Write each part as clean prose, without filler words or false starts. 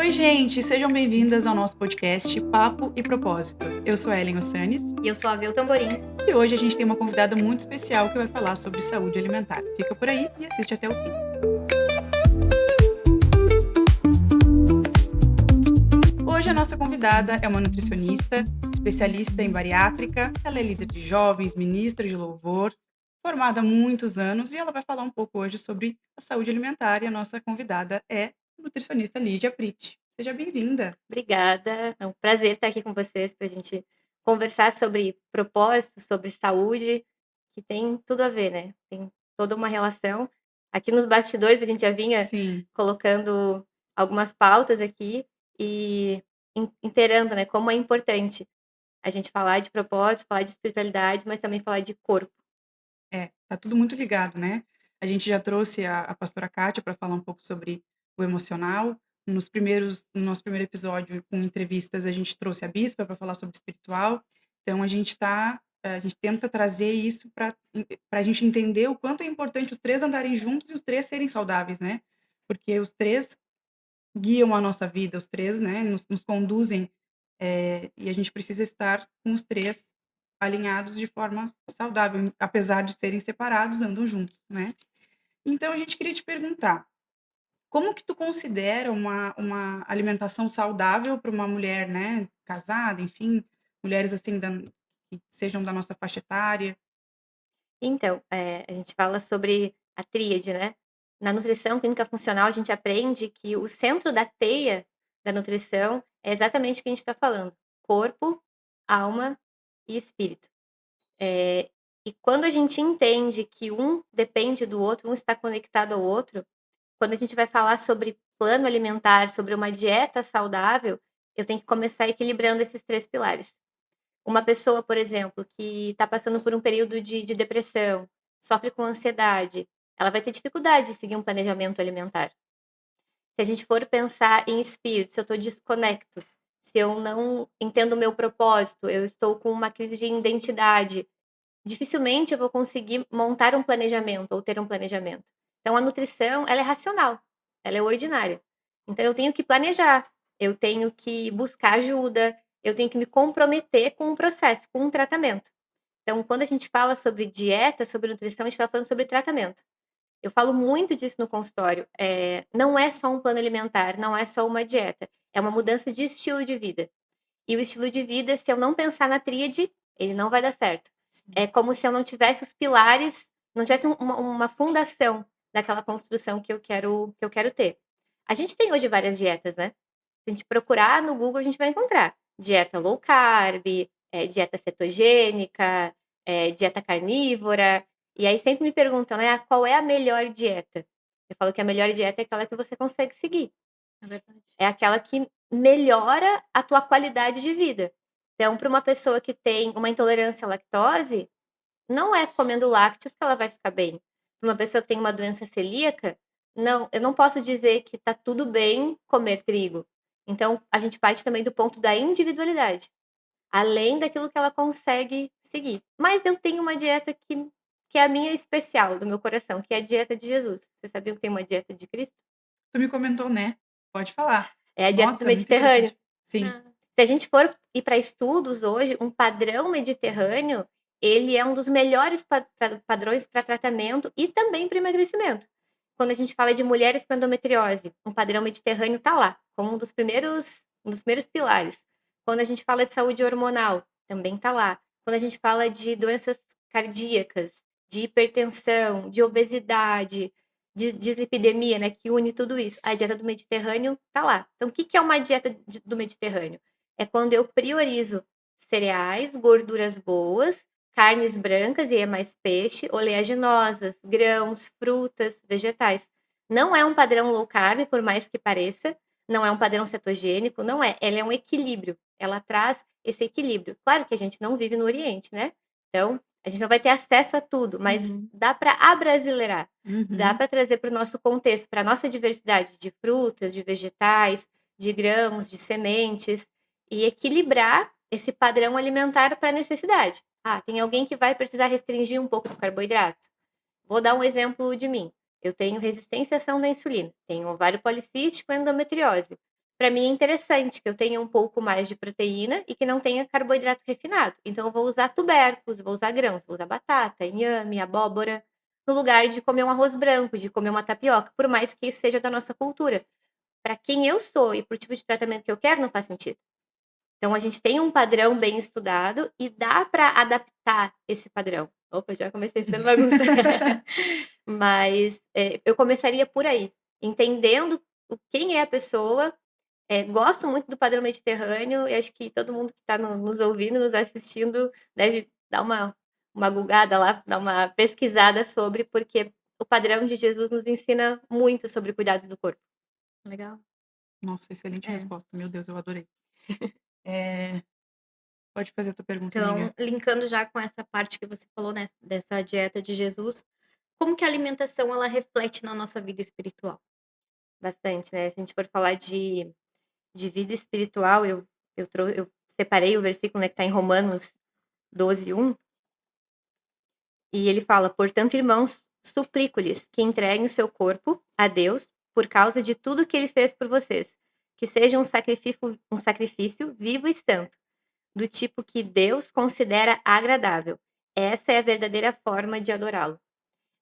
Oi, gente, sejam bem-vindas ao nosso podcast Papo e Propósito. Eu sou a Ellen Ossanes E eu sou a Vel Tamborim. e hoje a gente tem uma convidada muito especial que vai falar sobre saúde alimentar. Fica por aí e assiste até o fim. Hoje a nossa convidada é uma nutricionista, especialista em bariátrica, ela é líder de jovens, ministra de louvor, formada há muitos anos e ela vai falar um pouco hoje sobre a saúde alimentar e a nossa convidada é a nutricionista Lídia Prit. Seja bem-vinda. Obrigada. É um prazer estar aqui com vocês para a gente conversar sobre propósito, sobre saúde, que tem tudo a ver, né? Tem toda uma relação. Aqui nos bastidores a gente já vinha Sim. colocando algumas pautas aqui e inteirando, né, como é importante a gente falar de propósito, falar de espiritualidade, mas também falar de corpo. É, tá tudo muito ligado, né. A gente já trouxe a pastora Kátia para falar um pouco sobre o emocional. No nosso primeiro episódio com entrevistas, a gente trouxe a bispa para falar sobre espiritual. Então a gente tenta trazer isso para a gente entender o quanto é importante os 3 andarem juntos e os 3 serem saudáveis, né. Porque os 3 guiam a nossa vida, os 3, né, nos conduzem, e a gente precisa estar com os 3 alinhados de forma saudável, apesar de serem separados, andam juntos, né. Então a gente queria te perguntar, como que tu considera uma alimentação saudável para uma mulher, né, casada, enfim, mulheres, assim, que sejam da nossa faixa etária? Então, a gente fala sobre a tríade, né. Na nutrição clínica funcional, a gente aprende que o centro da teia da nutrição é exatamente o que a gente está falando: corpo, alma e espírito. Eh, e quando a gente entende que um depende do outro, um está conectado ao outro, quando a gente vai falar sobre plano alimentar, sobre uma dieta saudável, eu tenho que começar equilibrando esses 3 pilares. Uma pessoa, por exemplo, que está passando por um período de depressão, sofre com ansiedade, ela vai ter dificuldade de seguir um planejamento alimentar. Se a gente for pensar em espírito, se eu estou desconecto, se eu não entendo o meu propósito, eu estou com uma crise de identidade, dificilmente eu vou conseguir montar um planejamento ou ter um planejamento. Então a nutrição, ela é racional, ela é ordinária. Então eu tenho que planejar, eu tenho que buscar ajuda, eu tenho que me comprometer com um processo, com um tratamento. Então quando a gente fala sobre dieta, sobre nutrição, a gente está falando sobre tratamento. Eu falo muito disso no consultório, não é só um plano alimentar, não é só uma dieta, é uma mudança de estilo de vida. E o estilo de vida, se eu não pensar na tríade, ele não vai dar certo. É como se eu não tivesse os pilares, não tivesse uma fundação daquela construção que eu quero ter. A gente tem hoje várias dietas, né. Se a gente procurar no Google, a gente vai encontrar dieta low carb, dieta cetogênica, dieta carnívora, e aí sempre me perguntam, né: "Ah, qual é a melhor dieta?". Eu falo que a melhor dieta é aquela que você consegue seguir. É verdade. É aquela que melhora a tua qualidade de vida. Então, para uma pessoa que tem uma intolerância à lactose, não é comendo lácteos que ela vai ficar bem. Para uma pessoa que tem uma doença celíaca, não, eu não posso dizer que está tudo bem comer trigo. Então, a gente parte também do ponto da individualidade, além daquilo que ela consegue seguir. Mas eu tenho uma dieta que é a minha especial, do meu coração, que é a dieta de Jesus. Você sabia que tem uma dieta de Cristo? Tu me comentou, né. Pode falar. É a dieta do Nossa, muito Mediterrâneo. interessante. Sim. Ah. Se a gente for ir para estudos hoje, um padrão mediterrâneo, ele é um dos melhores padrões para tratamento e também para emagrecimento. Quando a gente fala de mulheres com endometriose, um padrão mediterrâneo está lá, como um dos primeiros pilares. Quando a gente fala de saúde hormonal, também está lá. Quando a gente fala de doenças cardíacas, de hipertensão, de obesidade, de dislipidemia, né, que une tudo isso. A dieta do Mediterrâneo tá lá. Então o que que é uma dieta do Mediterrâneo? É quando eu priorizo cereais, gorduras boas, carnes brancas e é mais peixe, oleaginosas, grãos, frutas, vegetais. Não é um padrão low carb, por mais que pareça, não é um padrão cetogênico, não é. Ela é um equilíbrio, ela traz esse equilíbrio. Claro que a gente não vive no Oriente, né, então a gente não vai ter acesso a tudo, mas Uhum. dá para abrasileirar. Dá Uhum. para trazer para o nosso contexto, para a nossa diversidade de frutas, de vegetais, de grãos, de sementes, e equilibrar esse padrão alimentar para a necessidade. Ah, tem alguém que vai precisar restringir um pouco do carboidrato? Vou dar um exemplo de mim. Eu tenho resistência à ação da insulina, tenho ovário policístico e endometriose. Para mim é interessante que eu tenha um pouco mais de proteína e que não tenha carboidrato refinado. Então eu vou usar tubérculos, vou usar grãos, vou usar batata, inhame, abóbora, no lugar de comer um arroz branco, de comer uma tapioca, por mais que isso seja da nossa cultura. Para quem eu sou e para o tipo de tratamento que eu quero, não faz sentido. Então a gente tem um padrão bem estudado e dá para adaptar esse padrão. Opa, já comecei fazendo bagunça. Mas, eu começaria por aí, entendendo quem é a pessoa. Gosto muito do padrão mediterrâneo e acho que todo mundo que está nos ouvindo, nos assistindo, deve dar uma gulgada lá, dar uma pesquisada sobre, porque o padrão de Jesus nos ensina muito sobre cuidados do corpo. Legal. Nossa, excelente É. resposta. Meu Deus, eu adorei. Eh, pode fazer a tua pergunta, amiga. Então, linkando já com essa parte que você falou, né, dessa dieta de Jesus, como que a alimentação ela reflete na nossa vida espiritual? Bastante, né, se a gente for falar de vida espiritual, eu separei o versículo, né, que está em Romanos 12:1, e ele fala: "Portanto, irmãos, suplico-lhes que entreguem o seu corpo a Deus por causa de tudo que ele fez por vocês, que seja um sacrifício vivo e santo, do tipo que Deus considera agradável. Essa é a verdadeira forma de adorá-lo."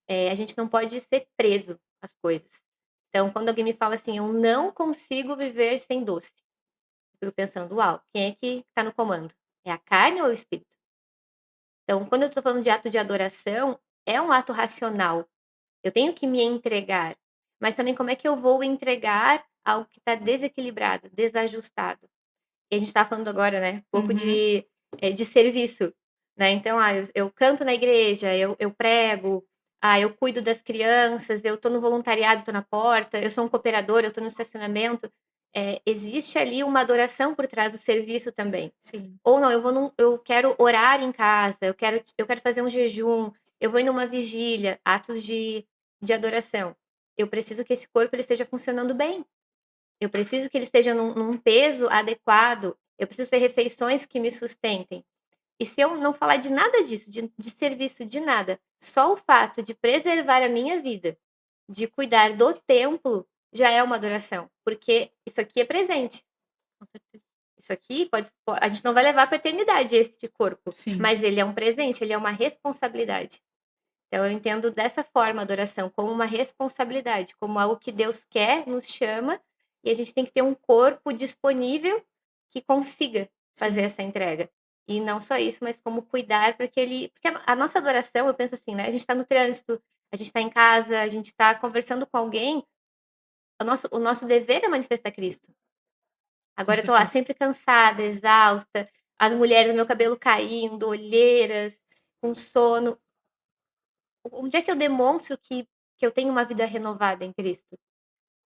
A gente não pode ser preso às coisas. Então, quando alguém me fala assim: "Eu não consigo viver sem doce", eu fico pensando: "Uau, quem é que está no comando? É a carne ou é o espírito?" Então, quando eu estou falando de ato de adoração, é um ato racional. Eu tenho que me entregar, mas também como é que eu vou entregar algo que está desequilibrado, desajustado? E a gente está falando agora, né, um pouco Uhum. de serviço, né, então, eu canto na igreja, eu prego, eu cuido das crianças, eu estou no voluntariado, estou na porta, eu sou um cooperador, eu estou no estacionamento. Existe ali uma adoração por trás do serviço também. Sim, Ou não, eu quero orar em casa, eu quero fazer um jejum, eu vou em uma vigília, atos de adoração. Eu preciso que esse corpo ele esteja funcionando bem. Eu preciso que ele esteja num peso adequado, eu preciso ter refeições que me sustentem. E se eu não falar de nada disso, de serviço, de nada, só o fato de preservar a minha vida, de cuidar do templo, já é uma adoração, porque isso aqui é presente. com certeza. Isso aqui a gente não vai levar para a eternidade esse corpo, Sim, mas ele é um presente, ele é uma responsabilidade. Então eu entendo dessa forma a adoração, como uma responsabilidade, como algo que Deus quer, nos chama, e a gente tem que ter um corpo disponível que consiga fazer sim. essa entrega. E não só isso, mas como cuidar para que ele porque a nossa adoração, eu penso assim, né, a gente está no trânsito, a gente está em casa, a gente está conversando com alguém, o nosso dever é manifestar Cristo. Com Agora eu tô lá certeza. sempre cansada, exausta, as mulheres, meu cabelo caindo, olheiras, com sono. Onde é que eu demonstro que eu tenho uma vida renovada em Cristo?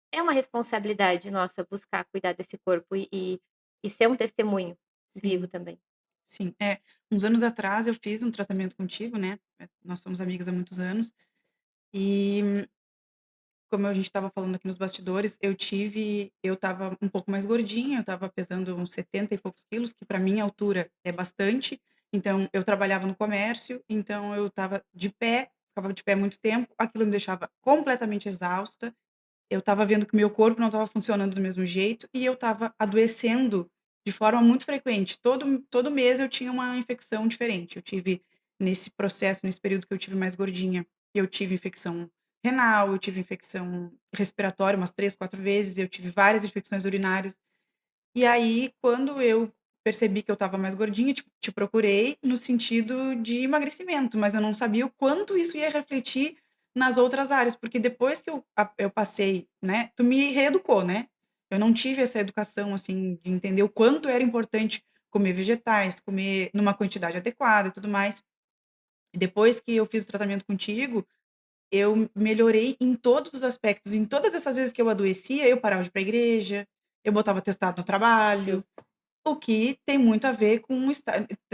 É uma responsabilidade nossa buscar cuidar desse corpo e ser um testemunho vivo Sim, também. sim. É, uns anos atrás eu fiz um tratamento contigo, né, nós somos amigas há muitos anos, e como a gente estava falando aqui nos bastidores, eu estava um pouco mais gordinha, eu estava pesando uns 70 e poucos quilos, que para minha altura é bastante, então eu trabalhava no comércio, então eu estava de pé, ficava de pé muito tempo, aquilo me deixava completamente exausta, eu estava vendo que o meu corpo não estava funcionando do mesmo jeito e eu estava adoecendo de forma muito frequente. Todo mês eu tinha uma infecção diferente. Eu tive nesse processo, nesse período que eu tive mais gordinha, eu tive infecção renal, eu tive infecção respiratória umas 3, 4 vezes, eu tive várias infecções urinárias. E aí, quando eu percebi que eu estava mais gordinha, te procurei no sentido de emagrecimento, mas eu não sabia o quanto isso ia refletir nas outras áreas, porque depois que eu passei, né, tu me reeducou, né. Eu não tive essa educação, assim, de entender o quanto era importante comer vegetais, comer numa quantidade adequada e tudo mais. E depois que eu fiz o tratamento contigo, eu melhorei em todos os aspectos, em todas essas vezes que eu adoecia, eu parava de ir pra igreja, eu botava atestado no trabalho, Justo, o que tem muito a ver com o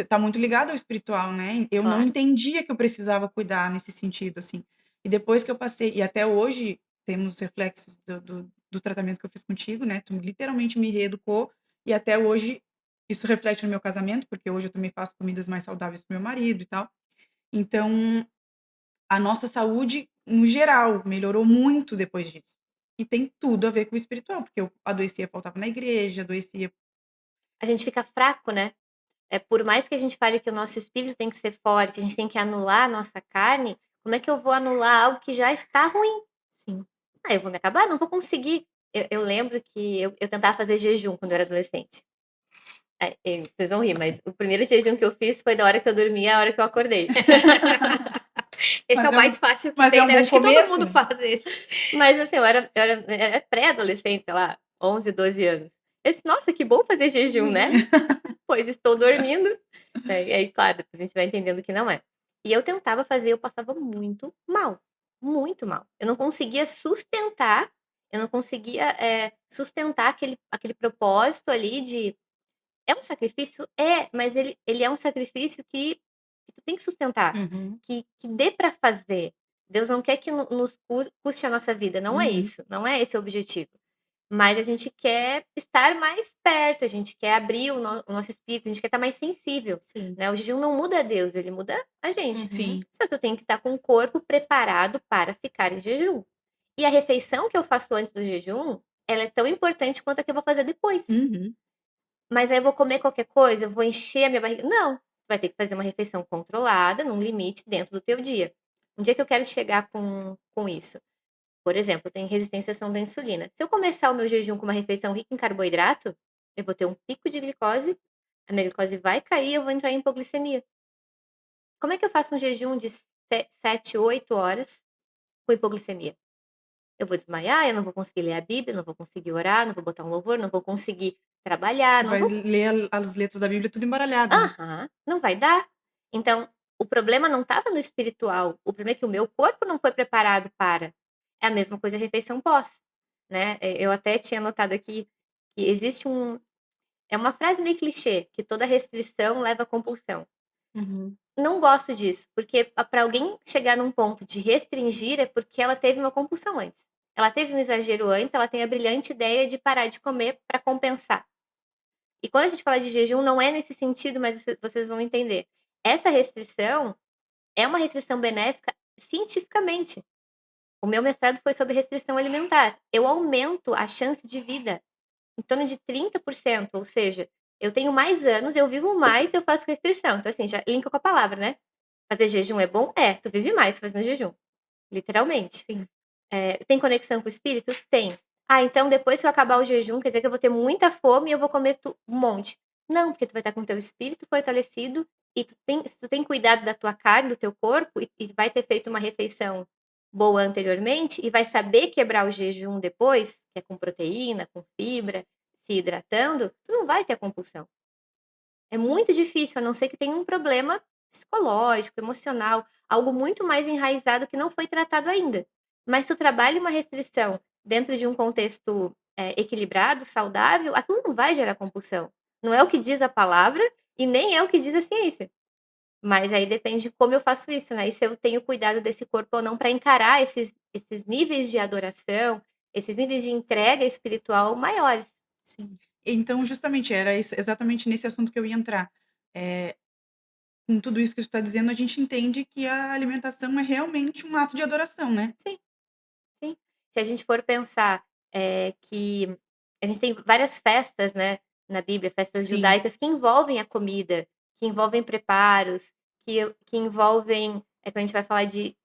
tá muito ligado ao espiritual, né. Eu não claro. entendia que eu precisava cuidar nesse sentido, assim. E depois que eu passei e até hoje temos reflexos do tratamento que eu fiz contigo, né, tu literalmente me reeducou, e até hoje isso reflete no meu casamento, porque hoje eu também faço comidas mais saudáveis para o meu marido e tal. Então, a nossa saúde, no geral, melhorou muito depois disso. e tem tudo a ver com o espiritual, porque eu adoecia, faltava na igreja, adoecia. A gente fica fraco, né. Por mais que a gente fale que o nosso espírito tem que ser forte, a gente tem que anular a nossa carne, como é que eu vou anular algo que já está ruim? Sim. Ah, eu vou me acabar? Não vou conseguir. Eu lembro que eu tentava fazer jejum quando eu era adolescente. Vocês vão rir, mas o primeiro jejum que eu fiz foi da hora que eu dormi à hora que eu acordei. Esse é Mas o é um mais fácil que mas é tem, um né, bom acho que todo começo. mundo faz esse. Mas assim, eu era pré-adolescente, sei lá, 11, 12 anos. Eu disse: "Nossa, que bom fazer jejum, né, pois estou dormindo". E aí, claro, depois a gente vai entendendo que não é. E eu tentava fazer, eu passava muito mal. Eu não conseguia sustentar, eu não conseguia, sustentar aquele propósito ali de é um sacrifício? É, mas ele é um sacrifício que tu tem que sustentar, Uhum, que dê pra fazer. Deus não quer que nos custe a nossa vida, não é Uhum. isso, não é esse o objetivo. Mas a gente quer estar mais perto, a gente quer abrir o nosso espírito, a gente quer estar mais sensível, sim. né. O jejum não muda Deus, ele muda a gente. Uhum, Sim. Só que eu tenho que estar com o corpo preparado para ficar em jejum. E a refeição que eu faço antes do jejum, ela é tão importante quanto a que eu vou fazer depois. Uhum. Mas aí eu vou comer qualquer coisa, eu vou encher a minha barriga não, tu vai ter que fazer uma refeição controlada, num limite dentro do teu dia. Onde é que eu quero chegar com isso? Por exemplo, eu tenho resistência à ação da insulina. Se eu começar o meu jejum com uma refeição rica em carboidrato, eu vou ter um pico de glicose, a minha glicose vai cair e eu vou entrar em hipoglicemia. Como é que eu faço um jejum de 7, 8 horas com hipoglicemia? Eu vou desmaiar, eu não vou conseguir ler a Bíblia, não vou conseguir orar, não vou botar um louvor, não vou conseguir trabalhar, Tu não vai vou. ler as letras da Bíblia tudo embaralhado, né. Aham, não vai dar. Então, o problema não estava no espiritual, o problema é que o meu corpo não foi preparado para. É a mesma coisa a refeição pós, né. Eu até tinha anotado aqui que existe é uma frase meio clichê, que toda restrição leva à compulsão. uhum. Não gosto disso, porque para alguém chegar num ponto de restringir é porque ela teve uma compulsão antes. Ela teve um exagero antes, ela tem a brilhante ideia de parar de comer para compensar. E quando a gente fala de jejum, não é nesse sentido, mas vocês vão entender. Essa restrição é uma restrição benéfica cientificamente. O meu mestrado foi sobre restrição alimentar. Eu aumento a chance de vida em torno de 30%, ou seja, eu tenho mais anos, eu vivo mais se eu faço restrição. Então, assim, já linka com a palavra, né? Fazer jejum é bom? É, tu vive mais fazendo jejum, literalmente. Sim. Tem conexão com o espírito? Tem. Ah, então depois que eu acabar o jejum, quer dizer que eu vou ter muita fome e eu vou comer um monte. Não, porque tu vai estar com o teu espírito fortalecido e se tu tem cuidado da tua carne, do teu corpo e vai ter feito uma refeição boa anteriormente e vai saber quebrar o jejum depois, que é com proteína, com fibra, se hidratando, tu não vai ter a compulsão. É muito difícil, a não ser que tenha um problema psicológico, emocional, algo muito mais enraizado que não foi tratado ainda. Mas se tu trabalha uma restrição dentro de um contexto, equilibrado, saudável, aquilo não vai gerar compulsão. Não é o que diz a palavra e nem é o que diz a ciência. Mas aí depende de como eu faço isso, né, e se eu tenho cuidado desse corpo ou não para encarar esses níveis de adoração, esses níveis de entrega espiritual maiores. Sim. Então, justamente, era isso exatamente nesse assunto que eu ia entrar. Eh, com tudo isso que tu tá dizendo, a gente entende que a alimentação é realmente um ato de adoração, né. Sim. Sim. Se a gente for pensar, que a gente tem várias festas, né, na Bíblia, festas Sim. judaicas que envolvem a comida, que envolvem preparos, que envolvem, quando a gente vai falar de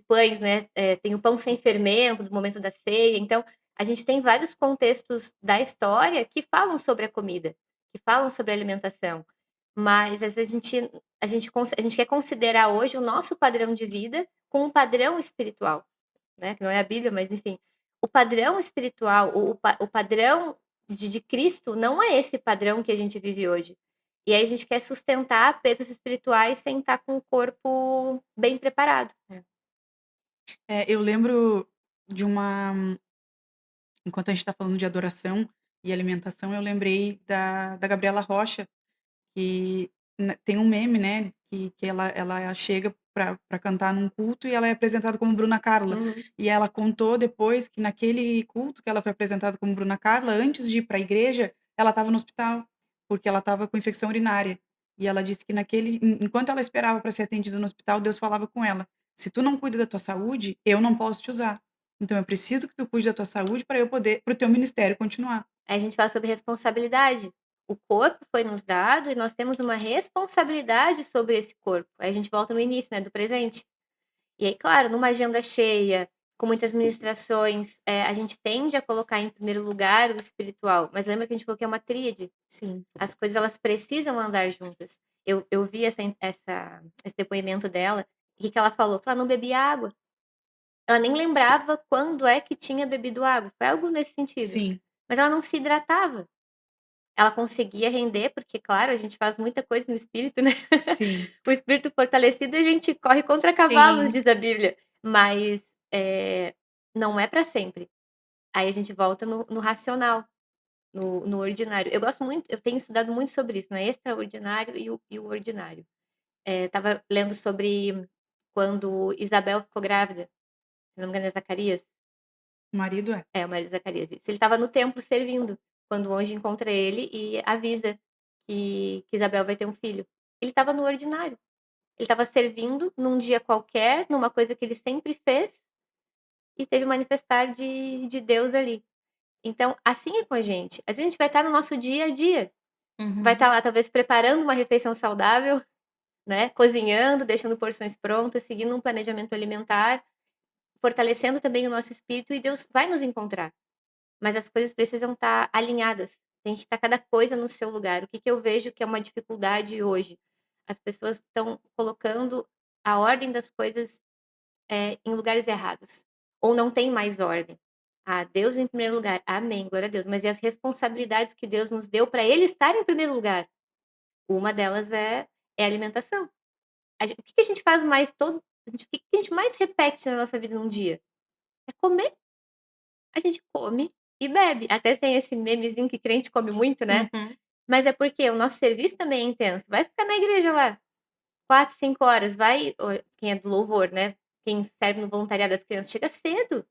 pães, né, tem o pão sem fermento do momento da ceia, então, a gente tem vários contextos da história que falam sobre a comida, que falam sobre a alimentação, mas às vezes a gente quer considerar hoje o nosso padrão de vida com um padrão espiritual. Né, que não é a Bíblia, mas enfim. O padrão espiritual, o padrão de Cristo não é esse padrão que a gente vive hoje. E aí a gente quer sustentar pesos espirituais sem estar com o corpo bem preparado. Eu lembro de uma enquanto a gente tá falando de adoração e alimentação, eu lembrei da Gabriela Rocha, que tem um meme, né, que ela chega pra cantar num culto e ela é apresentada como Bruna Carla. Uhum. E ela contou depois que naquele culto que ela foi apresentada como Bruna Carla, antes de ir pra igreja, ela estava no hospital, porque ela estava com infecção urinária. E ela disse que enquanto ela esperava pra ser atendida no hospital, Deus falava com ela: "Se tu não cuida da tua saúde, eu não posso te usar". Então eu preciso que tu cuide da tua saúde para eu poder para o teu ministério continuar. Aí a gente fala sobre responsabilidade. O corpo foi nos dado e nós temos uma responsabilidade sobre esse corpo. Aí a gente volta no início, né, do presente. E aí, claro, numa agenda cheia, com muitas ministrações, a gente tende a colocar em primeiro lugar o espiritual, mas lembra que a gente falou que é uma tríade? Sim. As coisas elas precisam andar juntas. Eu vi esse depoimento dela, e o que ela falou? Que ela não bebia água. Ela nem lembrava quando é que tinha bebido água, foi algo nesse sentido. Sim, Mas ela não se hidratava. Ela conseguia render, porque claro, a gente faz muita coisa no espírito, né. sim, O espírito fortalecido, a gente corre contra cavalos, Sim. diz a Bíblia, mas, não é para sempre. Aí a gente volta no racional, no ordinário. Eu tenho estudado muito sobre isso, né, extraordinário e o ordinário. Estava lendo sobre quando Isabel ficou grávida, se não me engano é Zacarias? o marido é. É, o marido de Zacarias, isso. Ele estava no templo servindo, quando o anjo encontra ele e avisa que Isabel vai ter um filho. Ele estava no ordinário. Ele estava servindo num dia qualquer, numa coisa que ele sempre fez, e teve um manifestar de Deus ali. Então, assim é com a gente. Às vezes a gente vai estar no nosso dia a dia, vai estar Uhum. lá talvez preparando uma refeição saudável, né, cozinhando, deixando porções prontas, seguindo um planejamento alimentar, fortalecendo também o nosso espírito e Deus vai nos encontrar. Mas as coisas precisam estar alinhadas, tem que estar cada coisa no seu lugar. O que que eu vejo que é uma dificuldade hoje? As pessoas estão colocando a ordem das coisas, em lugares errados, ou não tem mais ordem. Ah, Deus em primeiro lugar, amém, glória a Deus, mas e as responsabilidades que Deus nos deu para Ele estar em primeiro lugar? Uma delas é a alimentação. O que que a gente faz mais todo o que que a gente mais repete na nossa vida num dia? É comer. A gente come e bebe. Até tem esse memezinho que crente come muito, né, Uhum. mas é porque o nosso serviço também é intenso. Vai ficar na igreja lá 4, 5 horas, vai quem é do louvor, né, quem serve no voluntariado das crianças, chega cedo.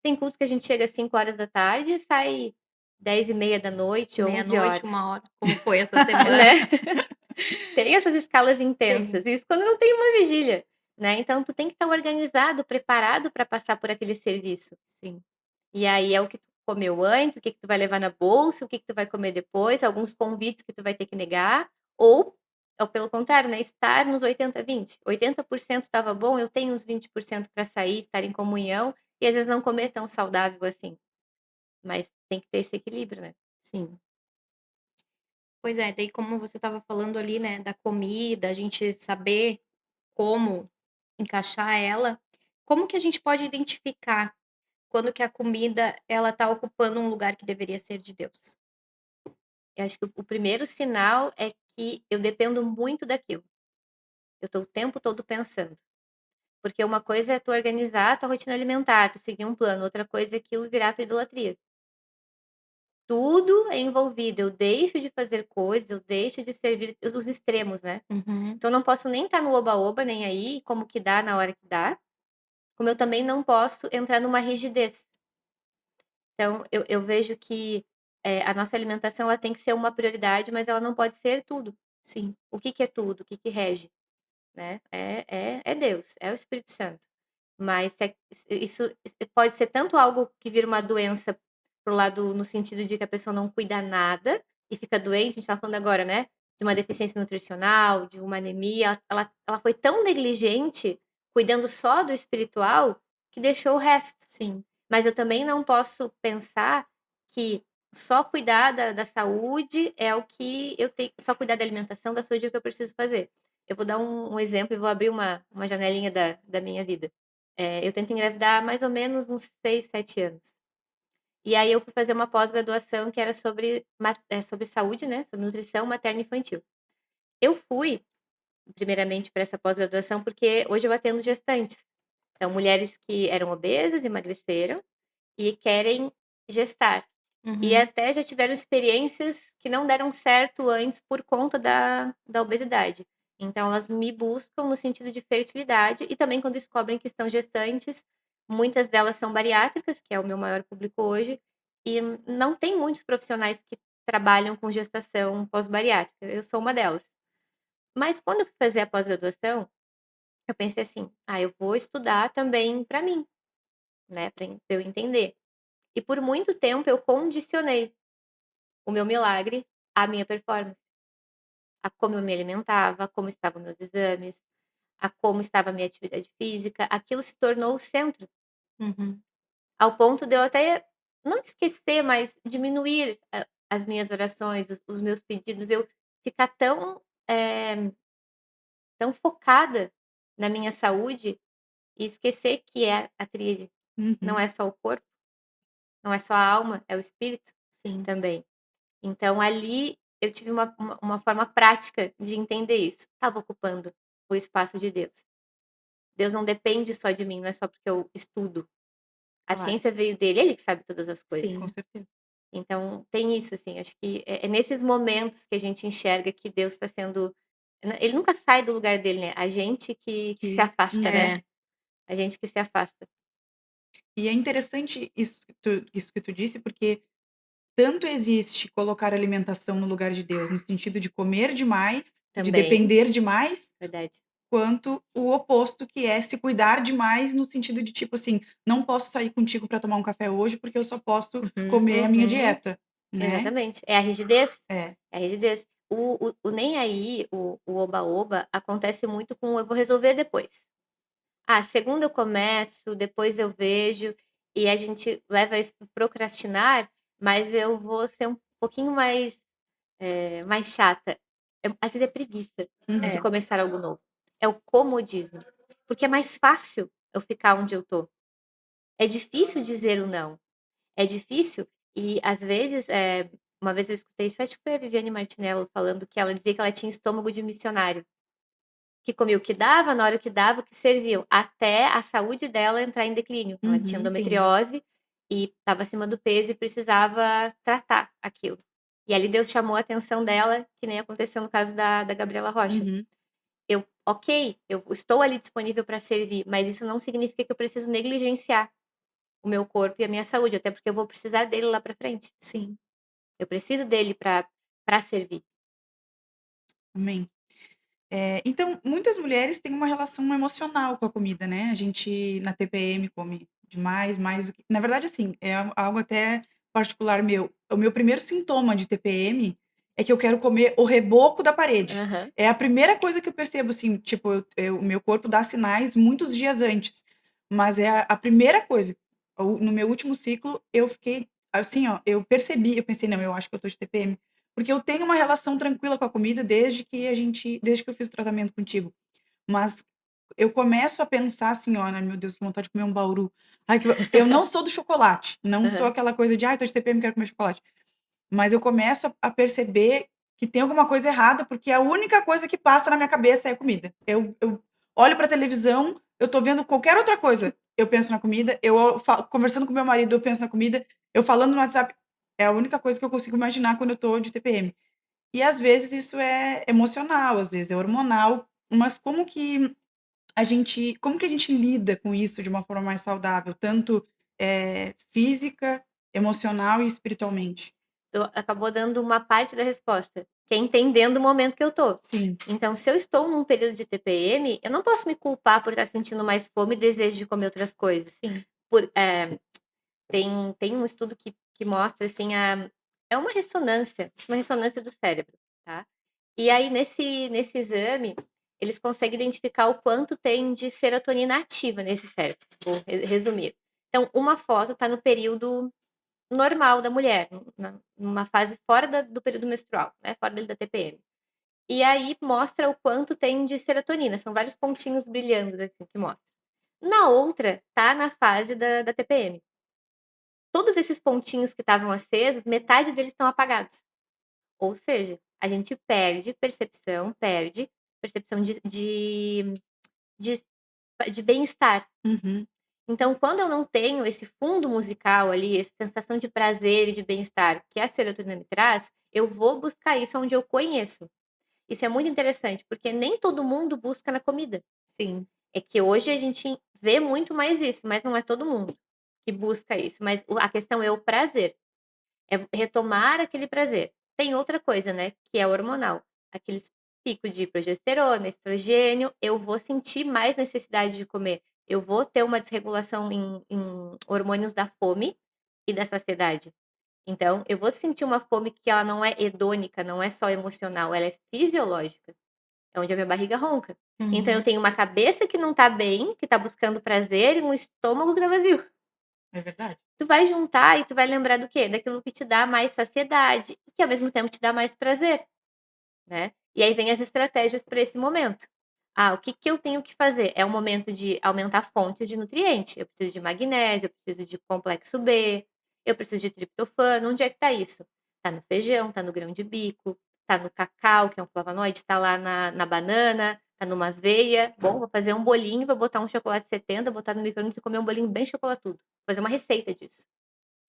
Tem cultos que a gente chega às 5 horas da tarde e sai 10h30 da noite, meia-noite, 11 horas, 1 hora, como foi essa semana. né. Tem essas escalas Tem. intensas, isso quando não tem uma vigília, né, então tu tem que estar organizado, preparado para passar por aquele serviço. Sim. E aí é o que tu comeu antes, o que que tu vai levar na bolsa, o que que tu vai comer depois, alguns convites que tu vai ter que negar, ou pelo contrário, né, estar nos 80-20. 80% estava bom, eu tenho uns 20% para sair, estar em comunhão, e às vezes não comer tão saudável assim, mas tem que ter esse equilíbrio, né. Sim. Pois é, daí como você estava falando ali, né, da comida, a gente saber como encaixar ela, como que a gente pode identificar quando que a comida ela tá ocupando um lugar que deveria ser de Deus? Eu acho que o primeiro sinal é que eu dependo muito daquilo, eu estou o tempo todo pensando. Porque uma coisa é tu organizar a tua rotina alimentar, tu seguir um plano, outra coisa é aquilo virar tua idolatria. Tudo é envolvido, eu deixo de fazer coisas, eu deixo de servir os extremos, né. Uhum. Então eu não posso nem estar no oba-oba, nem aí, como que dá na hora que dá, como eu também não posso entrar numa rigidez. Então eu vejo que, a nossa alimentação ela tem que ser uma prioridade, mas ela não pode ser tudo. Sim. O que que é tudo? O que que rege, né? É Deus, é o Espírito Santo. Mas se é isso pode ser tanto algo que vira uma doença pro lado no sentido de que a pessoa não cuida nada e fica doente, a gente estava falando agora, né, de uma deficiência nutricional, de uma anemia, ela foi tão negligente, cuidando só do espiritual, que deixou o resto. Sim. Mas eu também não posso pensar que só cuidar da saúde é o que eu tenho só cuidar da alimentação, da saúde é o que eu preciso fazer. Eu vou dar um exemplo e vou abrir uma janelinha da minha vida. Eu tento engravidar há mais ou menos uns 6, 7 anos. E aí eu fui fazer uma pós-graduação que era sobre saúde, né, sobre nutrição materno infantil. Eu fui, primeiramente, para essa pós-graduação, porque hoje eu atendo gestantes. Então mulheres que eram obesas, emagreceram e querem gestar. E Uhum. até já tiveram experiências que não deram certo antes por conta da obesidade. Então elas me buscam no sentido de fertilidade e também quando descobrem que estão gestantes, muitas delas são bariátricas, que é o meu maior público hoje, e não tem muitos profissionais que trabalham com gestação pós-bariátrica, eu sou uma delas. Mas quando eu fui fazer a pós-graduação, eu pensei assim: "Ah, eu vou estudar também para mim". né, pra eu entender. E por muito tempo eu condicionei o meu milagre à minha performance, a como eu me alimentava, a como estavam meus exames, a como estava a minha atividade física, aquilo se tornou o centro, Uhum. ao ponto de eu até não esquecer, mas diminuir as minhas orações, os meus pedidos, eu ficar eh, tão focada na minha saúde e esquecer que é a tríade, não Uhum. é só o corpo, não é só a alma, é o espírito Sim. também. Então ali eu tive uma forma prática de entender isso, estava ocupando o espaço de Deus. Deus não depende só de mim, não é só porque eu estudo. A Claro, ciência veio dele, ele que sabe todas as coisas. com Sim. certeza. Então tem isso, assim, acho que é nesses momentos que a gente enxerga que Deus está sendo ele nunca sai do lugar dele, né, a gente que se afasta, né, É. a gente que se afasta. E é interessante isso que tu disse, porque tanto existe colocar a alimentação no lugar de Deus, no sentido de comer demais, de Também, depender demais, verdade. quanto o oposto, que é se cuidar demais, no sentido de, tipo assim: "Não posso sair contigo para tomar um café hoje, porque eu só posso Uhum. comer a minha Uhum, dieta", né. exatamente. É a rigidez, É. é a rigidez. O nem aí, o oba-oba acontece muito com "eu vou resolver depois". Ah, segunda eu começo, depois eu vejo, e a gente leva isso para procrastinar, mas eu vou ser um pouquinho mais chata. Às vezes é preguiça de É. Uhum. começar algo novo. É o comodismo, porque é mais fácil eu ficar onde eu tô. É difícil dizer o não, é difícil e às vezes, uma vez eu escutei isso, acho que foi a Viviane Martinello falando que ela dizia que ela tinha estômago de missionário. Que comia o que dava, na hora que dava, o que serviam, até a saúde dela entrar em declínio. Ela tinha Uhum. Sim. endometriose e estava acima do peso e precisava tratar aquilo. E ali Deus chamou a atenção dela, que nem aconteceu no caso da Gabriela Rocha. Uhum. Ok, eu estou ali disponível para servir, mas isso não significa que eu preciso negligenciar o meu corpo e a minha saúde, até porque eu vou precisar dele lá para frente. Sim. Eu preciso dele para servir. Amém. Então, muitas mulheres têm uma relação emocional com a comida, né. A gente na TPM come demais, mais do que na verdade, assim, é algo até particular meu. O meu primeiro sintoma de TPM é que eu quero comer o reboco da parede. Aham, É a primeira coisa que eu percebo, assim, tipo, o meu corpo dá sinais muitos dias antes, mas é a primeira coisa. No meu último ciclo, eu fiquei assim, ó, eu percebi, eu pensei: "Não, eu acho que eu tô de TPM". Porque eu tenho uma relação tranquila com a comida desde que eu fiz o tratamento contigo. Mas eu começo a pensar assim: "Olha, meu Deus, que vontade de comer um bauru". Ai, que eu não sou do chocolate, não sou aham. aquela coisa de: "Ai, tô de TPM, quero comer chocolate". Mas eu começo a perceber que tem alguma coisa errada, porque a única coisa que passa na minha cabeça é comida. Eu olho pra televisão, eu tô vendo qualquer outra coisa, eu penso na comida, eu conversando com meu marido, eu penso na comida, eu falando no WhatsApp, é a única coisa que eu consigo imaginar quando eu tô de TPM. E às vezes isso é emocional, às vezes é hormonal, mas como que a gente lida com isso de uma forma mais saudável, tanto, física, emocional e espiritualmente? Acabou dando uma parte da resposta, que é entendendo o momento que eu tô. Sim. Então, se eu estou num período de TPM, eu não posso me culpar por estar sentindo mais fome e desejo de comer outras coisas. Sim. Tem um estudo que mostra, assim, é uma ressonância do cérebro, tá. E aí nesse exame, eles conseguem identificar o quanto tem de serotonina ativa nesse cérebro, vou resumir. Então, uma foto está no período normal da mulher, numa fase fora do período menstrual, né, fora dali da TPM. E aí mostra o quanto tem de serotonina, são vários pontinhos brilhando, assim, que mostra. Na outra, tá na fase da TPM. Todos esses pontinhos que estavam acesos, metade deles estão apagados. Ou seja, a gente perde percepção de de bem-estar. Uhum. Então, quando eu não tenho esse fundo musical ali, essa sensação de prazer e de bem-estar que a serotonina me traz, eu vou buscar isso onde eu conheço. Isso é muito interessante, porque nem todo mundo busca na comida. Sim. É que hoje a gente vê muito mais isso, mas não é todo mundo que busca isso. Mas a questão é o prazer, é retomar aquele prazer. Tem outra coisa, né, que é hormonal. Aqueles picos de progesterona, estrogênio, eu vou sentir mais necessidade de comer. eu vou ter uma desregulação em hormônios da fome e da saciedade. Então, eu vou sentir uma fome que ela não é hedônica, não é só emocional, ela é fisiológica, é onde a minha barriga ronca. Então eu Uhum. tenho uma cabeça que não tá bem, que tá buscando prazer, e um estômago que tá vazio. É verdade. Tu vai juntar e tu vai lembrar do quê? Daquilo que te dá mais saciedade, e que ao mesmo tempo te dá mais prazer, né. E aí vem as estratégias para esse momento. Ah, o que que eu tenho que fazer? É o momento de aumentar a fonte de nutriente, eu preciso de magnésio, eu preciso de complexo B, eu preciso de triptofano, onde é que tá isso? Tá no feijão, tá no grão de bico, tá no cacau, que é um flavonoide, tá lá na banana, tá numa aveia. Bom, vou fazer um bolinho, vou botar um chocolate 70, botar no micro-ondas e comer um bolinho bem chocolatudo. Fazer uma receita disso.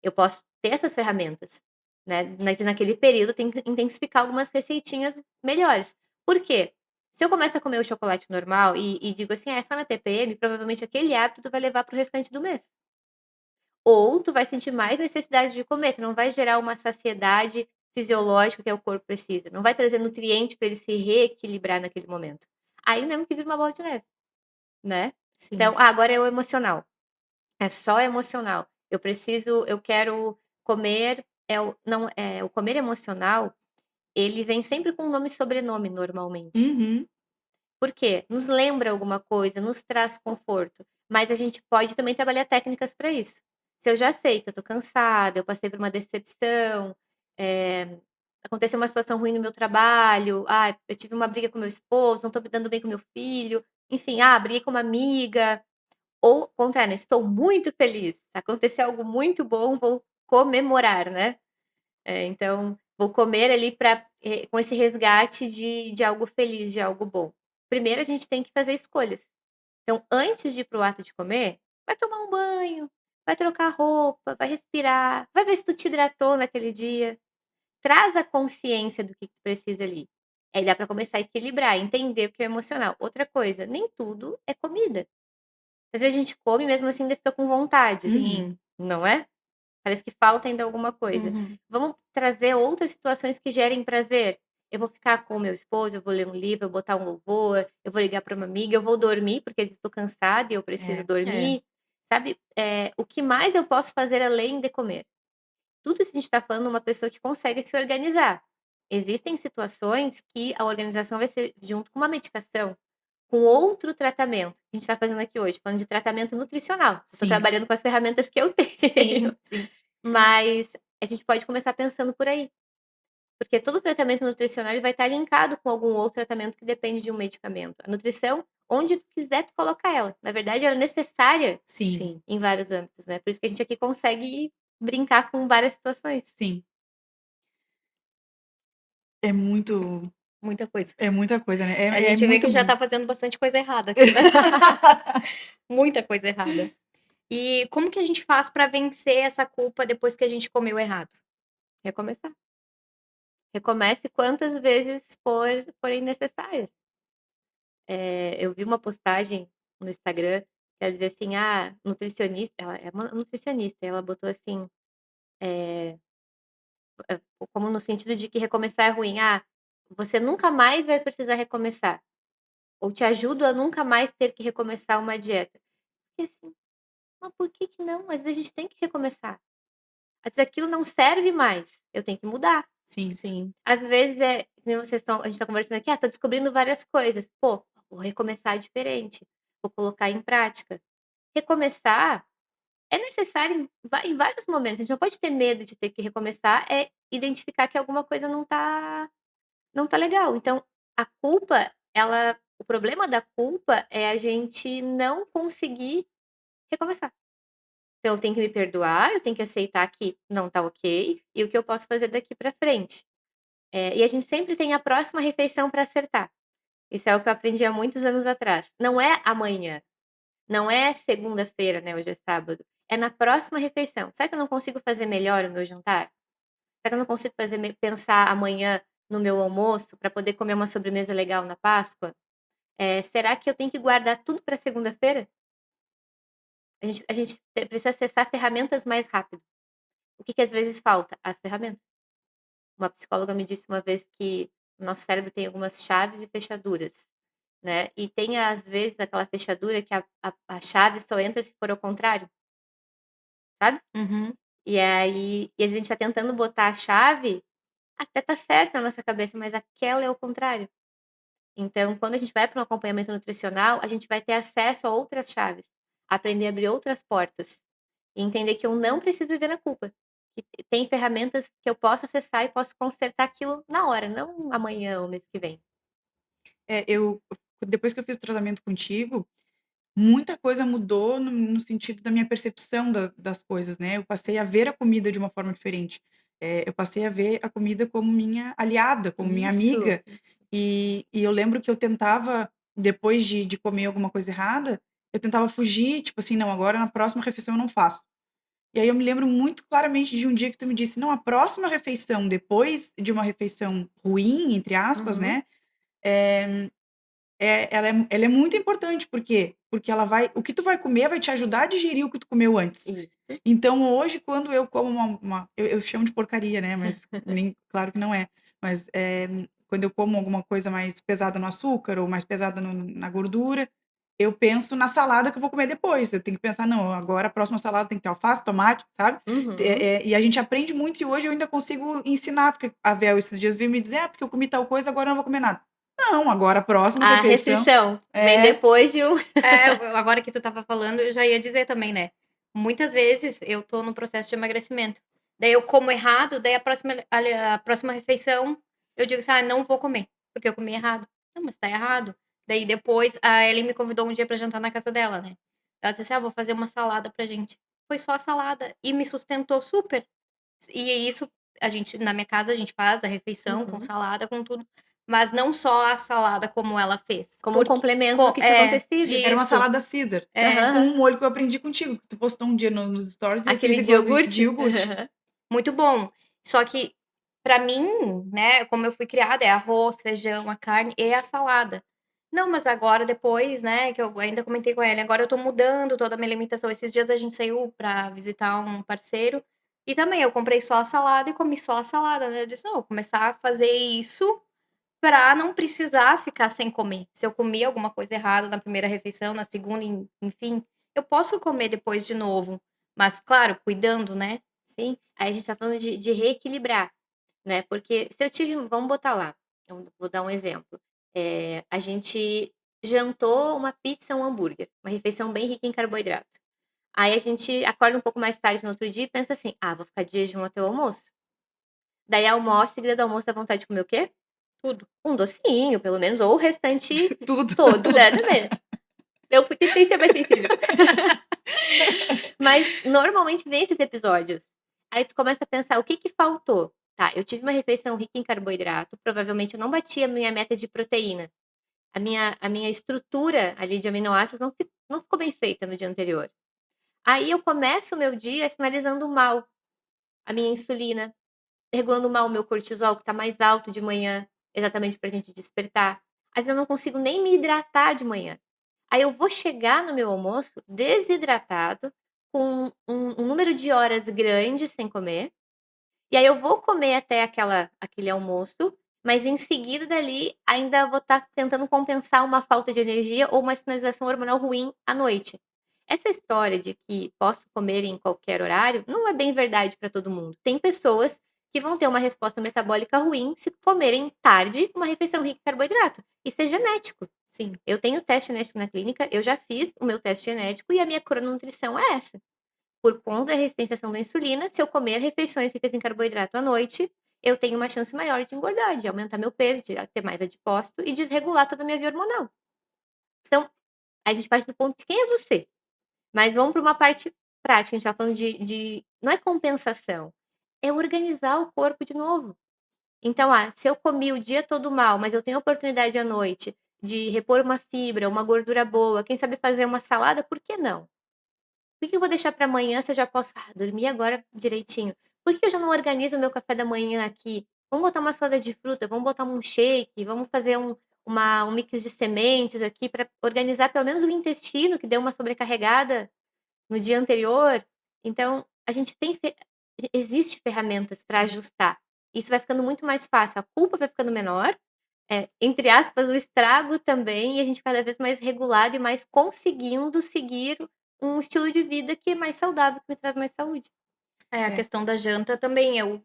Eu posso ter essas ferramentas, né, naquele período tem que intensificar algumas receitinhas melhores. Por quê? Se eu começo a comer o chocolate normal e digo assim: "Ah, é só na TPM", provavelmente aquele hábito tu vai levar para o restante do mês. Ou tu vai sentir mais necessidade de comer, tu não vai gerar uma saciedade fisiológica que o corpo precisa, não vai trazer nutriente para ele se reequilibrar naquele momento. Aí mesmo que vira uma bola de neve, né. Sim. Então, agora é o emocional. É só emocional. Eu quero comer, o comer emocional, ele vem sempre com nome e sobrenome normalmente. Uhum. Por quê? Nos lembra alguma coisa, nos traz conforto, mas a gente pode também trabalhar técnicas para isso. Se eu já sei que eu tô cansada, eu passei por uma decepção, aconteceu uma situação ruim no meu trabalho, eu tive uma briga com meu esposo, não tô me dando bem com meu filho, enfim, briguei com uma amiga, ou ao contrário, né, estou muito feliz, aconteceu algo muito bom, vou comemorar, né. Então, vou comer ali para com esse resgate de algo feliz, de algo bom. Primeiro a gente tem que fazer escolhas. Então, antes de ir para o ato de comer, vai tomar um banho, vai trocar roupa, vai respirar, vai ver se tu te hidratou naquele dia. Traz a consciência do que tu precisa ali. Aí dá para começar a equilibrar, entender o que é emocional. Outra coisa, nem tudo é comida. Às vezes a gente come e mesmo assim ainda fica com vontade, Uhum. Sim. não é? Parece que falta ainda alguma coisa. Uhum. Vamos trazer outras situações que gerem prazer. Eu vou ficar com o meu esposo, eu vou ler um livro, eu vou botar um louvor, eu vou ligar para uma amiga, eu vou dormir, porque às vezes estou cansada e eu preciso É. É. dormir, sabe? O que mais eu posso fazer além de comer? Tudo isso a gente está falando de uma pessoa que consegue se organizar. Existem situações que a organização vai ser junto com uma medicação, com outro tratamento, que a gente está fazendo aqui hoje, falando de tratamento nutricional. Eu estou Sim. trabalhando com as ferramentas que eu tenho, Sim, sim. mas a gente pode começar pensando por aí, porque todo tratamento nutricional ele vai estar linkado com algum outro tratamento que depende de um medicamento. A nutrição, onde tu quiser tu coloca ela. Na verdade, ela é necessária Sim. Sim. em vários âmbitos, né, por isso que a gente aqui consegue brincar com várias situações. Sim. É muito Muita coisa. é muita coisa, né. A É gente vê muito que já bom. tá fazendo bastante coisa errada aqui, né. Muita coisa errada. E como que a gente faz pra vencer essa culpa depois que a gente comeu errado? Recomeçar. Recomece quantas vezes forem necessárias. Eu vi uma postagem no Instagram que ela dizia assim: nutricionista", ela é uma nutricionista, ela botou assim, eh, como no sentido de que recomeçar é ruim: você nunca mais vai precisar recomeçar", ou "te ajudo a nunca mais ter que recomeçar uma dieta". Fiquei assim: "Mas por que que não? Às vezes a gente tem que recomeçar. Às vezes aquilo não serve mais, eu tenho que mudar". Sim. Sim. Às vezes que nem a gente tá conversando aqui: tô descobrindo várias coisas". Pô, vou recomeçar diferente, vou colocar em prática. Recomeçar é necessário em vários momentos, a gente não pode ter medo de ter que recomeçar, é identificar que alguma coisa não tá legal. Então, a culpa, o problema da culpa é a gente não conseguir recomeçar. Então eu tenho que me perdoar, eu tenho que aceitar que não tá ok, e o que eu posso fazer daqui pra frente. E a gente sempre tem a próxima refeição para acertar. Isso é o que eu aprendi há muitos anos atrás. Não é amanhã, não é segunda-feira, né, hoje é sábado, é na próxima refeição. Será que eu não consigo fazer melhor o meu jantar? Será que eu não consigo pensar amanhã no meu almoço para poder comer uma sobremesa legal na Páscoa? Será que eu tenho que guardar tudo para segunda-feira? A gente precisa acessar ferramentas mais rápido. O que que às vezes falta? As ferramentas. Uma psicóloga me disse uma vez que o nosso cérebro tem algumas chaves e fechaduras. né, e tem às vezes aquela fechadura que a chave só entra se for ao contrário, sabe. Uhum. E a gente tá tentando botar a chave, até tá certo na nossa cabeça, mas aquela é o contrário. Então, quando a gente vai para um acompanhamento nutricional, a gente vai ter acesso a outras chaves, aprender a abrir outras portas, e entender que eu não preciso viver na culpa, que tem ferramentas que eu posso acessar e posso consertar aquilo na hora, não amanhã ou mês que vem. Eu depois que eu fiz o tratamento contigo, muita coisa mudou no sentido da minha percepção das coisas, né, eu passei a ver a comida de uma forma diferente. Eu passei a ver a comida como minha aliada, como minha amiga, Isso. e eu lembro que eu tentava, depois de comer alguma coisa errada, eu tentava fugir, tipo assim: "Não, agora na próxima refeição eu não faço". E aí eu me lembro muito claramente de um dia que tu me disse: "Não, a próxima refeição, depois de uma refeição ruim, entre aspas, Uhum. né, ela é muito importante, por quê? Porque ela vai o que tu vai comer vai te ajudar a digerir o que tu comeu antes. Isso. Então hoje quando eu como eu chamo de porcaria, né, mas nem claro que não é, mas, quando eu como alguma coisa mais pesada no açúcar ou mais pesada na gordura, eu penso na salada que eu vou comer depois, eu tenho que pensar: "Não, agora a próxima salada tem que ter alface, tomate", sabe. Uhum. E a gente aprende muito e hoje eu ainda consigo ensinar, porque a Vel esses dias veio me dizer: "Ah, porque eu comi tal coisa, agora eu não vou comer nada". Não, agora a próxima A refeição restrição vem é, depois de um É, agora que tu estava falando, eu já ia dizer também, né, muitas vezes eu tô no processo de emagrecimento, daí eu como errado, daí a próxima refeição, eu digo assim: "Ah, não vou comer, porque eu comi errado". Não, mas tá errado. Daí depois a Ellen me convidou um dia pra jantar na casa dela, né, ela disse assim: "Ah, vou fazer uma salada pra gente". Foi só a salada e me sustentou super. E isso a gente na minha casa a gente faz a refeição com Uhum. salada, com tudo, mas não só a salada como ela fez, Como um porque complemento do que tinha acontecido. era uma isso. salada Caesar, É, com Aham. um molho que eu aprendi contigo, que tu postou um dia nos stories e eu fiz Aquele de igualzinho de iogurte? iogurte. muito bom. Só que pra mim, né, como eu fui criada, é arroz, feijão, a carne e a salada. Não, mas agora depois, né, que eu ainda comentei com ela, agora eu tô mudando toda a minha alimentação. Esses dias a gente saiu pra visitar um parceiro, e também eu comprei só a salada e comi só a salada, né, eu disse: "Não, vou começar a fazer isso pra não precisar ficar sem comer. Se eu comi alguma coisa errada na primeira refeição, na segunda, enfim, eu posso comer depois de novo, mas claro, cuidando, né". Sim, aí a gente tá falando de reequilibrar, né, porque se eu tive vamos botar lá, eu vou dar um exemplo, a gente jantou uma pizza, um hambúrguer, uma refeição bem rica em carboidrato. Aí a gente acorda um pouco mais tarde no outro dia e pensa assim: "Ah, vou ficar de jejum até o almoço". Daí almoça, seguida do almoço dá vontade de comer o quê? Tudo. Um docinho, pelo menos, ou o restante Tudo. todo, Tudo. né, também. Tentei ser mais sensível. Mas normalmente vem esses episódios. Aí tu começa a pensar: "O que que faltou?". Tá, eu tive uma refeição rica em carboidrato, provavelmente eu não bati a minha meta de proteína. A minha estrutura ali de aminoácidos não ficou bem feita no dia anterior. Aí eu começo o meu dia sinalizando mal a minha insulina, regulando mal o meu cortisol que tá mais alto de manhã, exatamente pra gente despertar. Às vezes eu não consigo nem me hidratar de manhã. Aí eu vou chegar no meu almoço desidratado, com um número de horas grande sem comer, e aí eu vou comer até aquele almoço, mas em seguida dali ainda vou estar tentando compensar uma falta de energia ou uma sinalização hormonal ruim à noite. Essa história de que posso comer em qualquer horário não é bem verdade para todo mundo. Tem pessoas que vão ter uma resposta metabólica ruim se comerem tarde uma refeição rica em carboidrato. Isso é genético. Sim. Eu tenho teste genético na clínica, eu já fiz o meu teste genético e a minha crononutrição é essa. Por conta da resistência à ação da insulina, se eu comer refeições ricas em carboidrato à noite, eu tenho uma chance maior de engordar, de aumentar meu peso, de ter mais adipócito e desregular toda a minha via hormonal. Então, a gente parte do ponto de quem é você. Mas vamos para uma parte prática, a gente tá falando de não é compensação, é organizar o corpo de novo. Então, se eu comi o dia todo mal, mas eu tenho a oportunidade à noite de repor uma fibra, uma gordura boa, quem sabe fazer uma salada, por que não? Por que eu vou deixar para amanhã se eu já posso, dormir agora direitinho? Por que eu já não organizo o meu café da manhã aqui? Vamos botar uma salada de fruta, vamos botar um shake, vamos fazer um mix de sementes aqui para organizar pelo menos o intestino que deu uma sobrecarregada no dia anterior. Então, a gente tem existe ferramentas para Sim. ajustar. Isso vai ficando muito mais fácil, a culpa vai ficando menor, entre aspas, "o estrago" também, e a gente cada vez mais regulado e mais conseguindo seguir um estilo de vida que é mais saudável, que me traz mais saúde. É, a É. questão da janta também eu,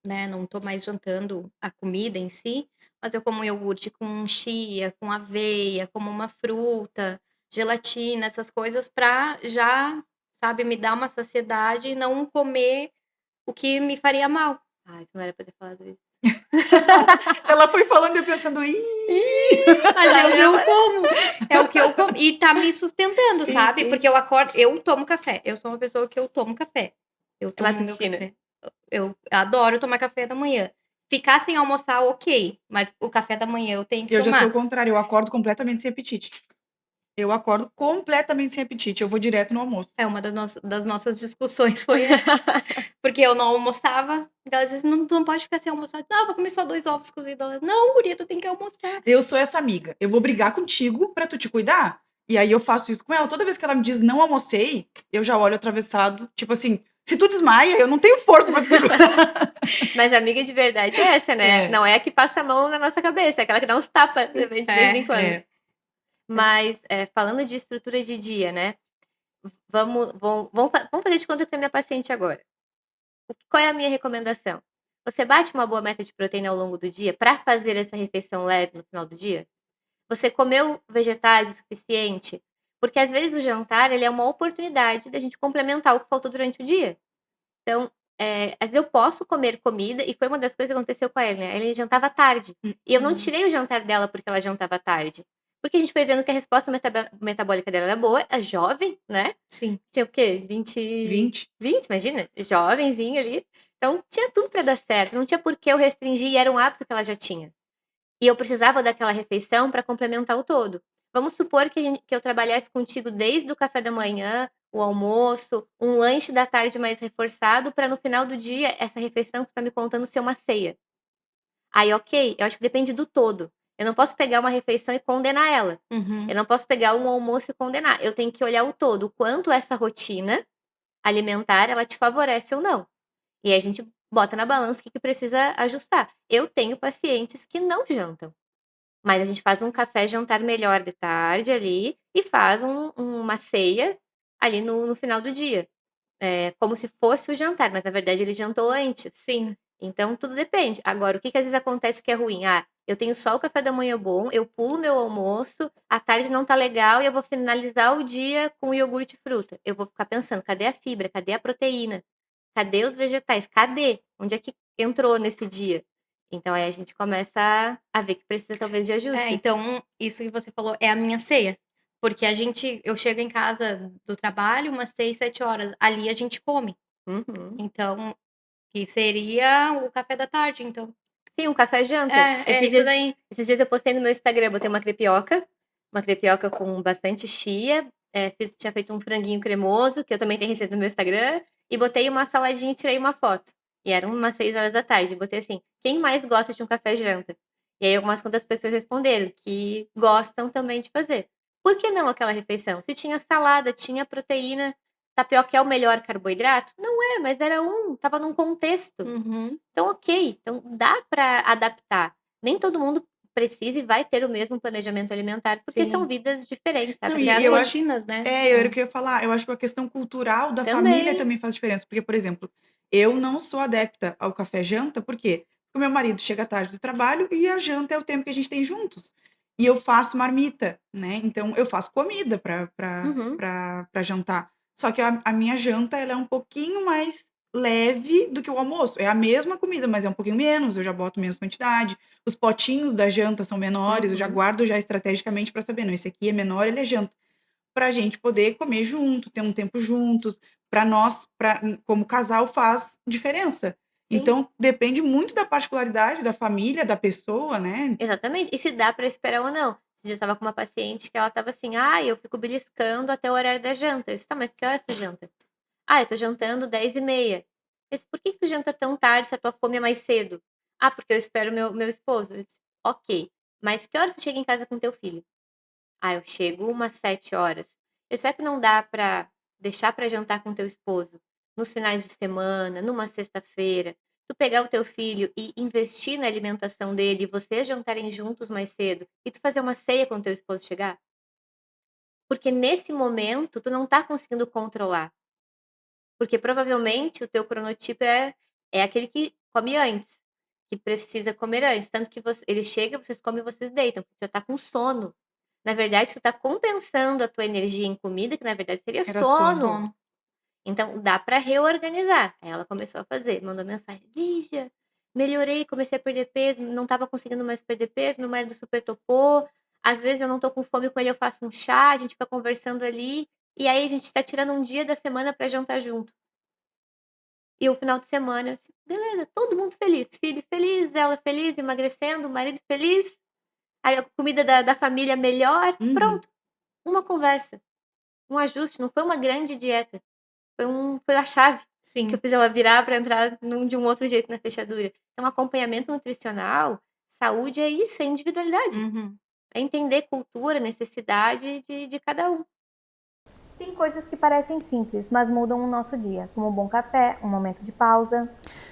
né, não tô mais jantando a comida em si, mas eu como iogurte com chia, com aveia, como uma fruta, gelatina, essas coisas pra já, sabe, me dar uma saciedade e não comer o que me faria mal. Ai, tu não era pra ter falado isso. Ela foi falando e eu pensando: "Ih". Mas Lá é o que vem eu ela. como, é o que eu como e tá me sustentando, Sim, sabe, sim. porque eu tomo café, eu sou uma pessoa que eu tomo café, eu É tomo meu matutina. café. Eu adoro tomar café da manhã. Ficar sem almoçar, ok, mas o café da manhã eu tenho que Eu já sou o tomar. contrário, eu acordo completamente sem apetite. Eu acordo completamente sem apetite, eu vou direto no almoço. É uma das nossas discussões foi essa, porque eu não almoçava, então às vezes não pode ficar sem almoçar. "Não, vou comer só 2 ovos cozidos", ela: "Não guria, tu tem que almoçar". Eu sou essa amiga, eu vou brigar contigo pra tu te cuidar, e aí eu faço isso com ela. Toda vez que ela me diz: "Não almocei", eu já olho atravessado, tipo assim, se tu desmaia, eu não tenho força pra te segurar. Mas amiga de verdade é essa, né, É, não é a que passa a mão na nossa cabeça, é aquela que dá uns tapa de vez em É, quando. é. Mas, falando de estrutura de dia, né, vamos fazer de conta que tu é minha paciente agora. Qual é a minha recomendação? Você bate uma boa meta de proteína ao longo do dia para fazer essa refeição leve no final do dia? Você comeu vegetais o suficiente? Porque às vezes o jantar ele é uma oportunidade da gente complementar o que faltou durante o dia. Então, às vezes eu posso comer comida e foi uma das coisas que aconteceu com a Ellen, né, a Ellen jantava tarde, e eu não uhum, tirei o jantar dela porque ela jantava tarde, porque a gente foi vendo que a resposta metabólica dela era boa, é jovem, né, sim. tinha o quê? 20. 20, imagina, jovenzinha ali, então tinha tudo para dar certo, não tinha por que eu restringir e era um hábito que ela já tinha. E eu precisava daquela refeição para complementar o todo. Vamos supor que eu trabalhasse contigo desde o café da manhã, o almoço, um lanche da tarde mais reforçado, para no final do dia, essa refeição que tu tá me contando ser uma ceia. Aí, ok, eu acho que depende do todo. Eu não posso pegar uma refeição e condenar ela. Eu Uhum. não posso pegar um almoço e condenar. Eu tenho que olhar o todo, o quanto essa rotina alimentar ela te favorece ou não. E aí a gente bota na balança o que precisa ajustar. Eu tenho pacientes que não jantam. Mas a gente faz um café jantar melhor de tarde ali e faz uma ceia ali no final do dia. Como se fosse o jantar, mas na verdade ele jantou antes. Sim. Então tudo depende. Agora, o que às vezes acontece que é ruim? Ah, eu tenho só o café da manhã bom, eu pulo meu almoço, à tarde não tá legal e eu vou finalizar o dia com iogurte e fruta. Eu vou ficar pensando, cadê a fibra? Cadê a proteína? Cadê os vegetais? Cadê? Onde é que entrou nesse dia? Então aí a gente começa a ver que precisa talvez de É, ajustes. então isso que você falou é a minha ceia, porque eu chego em casa do trabalho umas 6, 7 horas, ali a gente come. Uhum. Então, que seria o café da tarde, então. Sim, um café janta. É isso daí. Esses dias eu postei no meu Instagram, botei uma crepioca com bastante chia, tinha feito um franguinho cremoso, que eu também tenho receita no meu Instagram, e botei uma saladinha e tirei uma foto. E eram umas 6 horas da tarde, botei assim: "Quem mais gosta de um café janta?". E aí algumas quantas pessoas responderam que gostam também de fazer. Por que não aquela refeição? Se tinha salada, tinha proteína, tapioca é o melhor carboidrato? Não é, mas era estava num contexto. Uhum. Então, ok, então dá para adaptar. Nem todo mundo precisa e vai ter o mesmo planejamento alimentar, porque são Sim. vidas diferentes, sabe. Não, Tem Até as eu pessoas acho rotinas, né. era o que eu ia falar, eu acho que a questão cultural da família também. também faz diferença, porque, por exemplo, eu não sou adepta ao café janta, por quê? Porque o meu marido chega tarde do trabalho e a janta é o tempo que a gente tem juntos. E eu faço marmita, né, então eu faço comida Uhum, pra jantar. Só que a minha janta ela é um pouquinho mais leve do que o almoço. É a mesma comida, mas é um pouquinho menos, eu já boto menos quantidade. Os potinhos da janta são menores, eu já uhum. guardo já estrategicamente para saber: "Não, esse aqui é menor, ele é janta", pra gente poder comer junto, ter um tempo juntos, pra nós, como casal faz diferença. Sim, Então, depende muito da particularidade da família, da pessoa, né. exatamente. E se dá para esperar ou não. Esses dias eu estava com uma paciente que ela estava assim: "Ai, eu fico beliscando até o horário da janta". Eu disse: "Tá, mas que horas tu janta?". "Ah, eu tô jantando 10h30". Eu disse: "Por que que tu janta tão tarde se a tua fome é mais cedo?". "Ah, porque eu espero meu esposo". Eu disse: "Ok, mas que horas você chega em casa com teu filho?". "Ah, eu chego umas 7 horas". Eu: "Será que não dá pra deixar pra jantar com teu esposo nos finais de semana, numa sexta-feira? tu pegar o teu filho e investir na alimentação dele, e vocês jantarem juntos mais cedo, e tu fazer uma ceia quando teu esposo chegar? Porque nesse momento tu não tá conseguindo controlar, porque provavelmente o teu cronotipo é aquele que come antes, que precisa comer antes, tanto que ele chega, vocês comem e vocês deitam, porque tu já tá com sono. Na verdade, tu tá compensando a tua energia em comida, que na verdade seria Era sono. sono. Sono. Então dá pra reorganizar. Aí ela começou a fazer, mandou mensagem: "Lígia, melhorei, comecei a perder peso, não estava conseguindo mais perder peso, meu marido super topou, às vezes eu não tô com fome, com ele eu faço um chá, a gente fica conversando ali, e aí a gente tá tirando um dia da semana pra jantar junto". E o final de semana, eu disse: "Beleza, todo mundo feliz, filho feliz, ela feliz, emagrecendo, o marido feliz, aí a comida da família melhor, Uhum. pronto, uma conversa, um ajuste, não foi uma grande dieta. Foi a chave que eu Sim. fiz ela virar para entrar de um outro jeito na fechadura. Então acompanhamento nutricional, saúde é isso, é individualidade, Uhum. é entender cultura, necessidade de cada um. Tem coisas que parecem simples, mas mudam o nosso dia, como um bom café, um momento de pausa.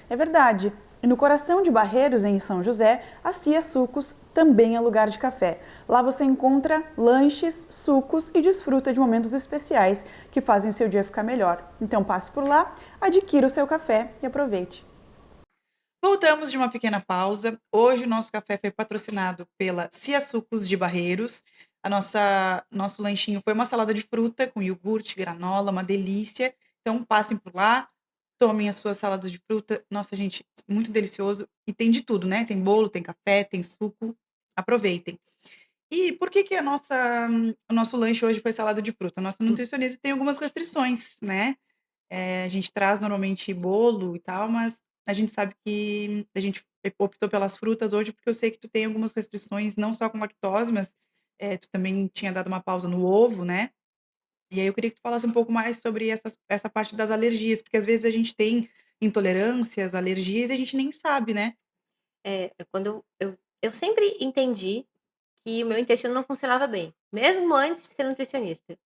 É verdade. E no coração de Barreiros, em São José, a Cia Sucos também é lugar de café. Lá você encontra lanches, sucos e desfruta de momentos especiais que fazem o seu dia ficar melhor. Então passe por lá, adquira o seu café e aproveite. Voltamos de uma pequena pausa. Hoje o nosso café foi patrocinado pela Cia Sucos de Barreiros. Nosso lanchinho foi uma salada de fruta com iogurte, granola, uma delícia. Então passem por lá, tomem a sua salada de fruta. Nossa, gente, muito delicioso. E tem de tudo, né? Tem bolo, tem café, tem suco. Aproveitem. E por que que o nosso lanche hoje foi salada de fruta? A nossa nutricionista tem algumas restrições, né? A gente traz normalmente bolo e tal, mas a gente sabe que a gente optou pelas frutas hoje, porque eu sei que tu tem algumas restrições, não só com lactose, mas, tu também tinha dado uma pausa no ovo, né. E aí eu queria que tu falasse um pouco mais sobre essa parte das alergias, porque às vezes a gente tem intolerâncias, alergias e a gente nem sabe, né. Quando eu sempre entendi que o meu intestino não funcionava bem, mesmo antes de ser nutricionista.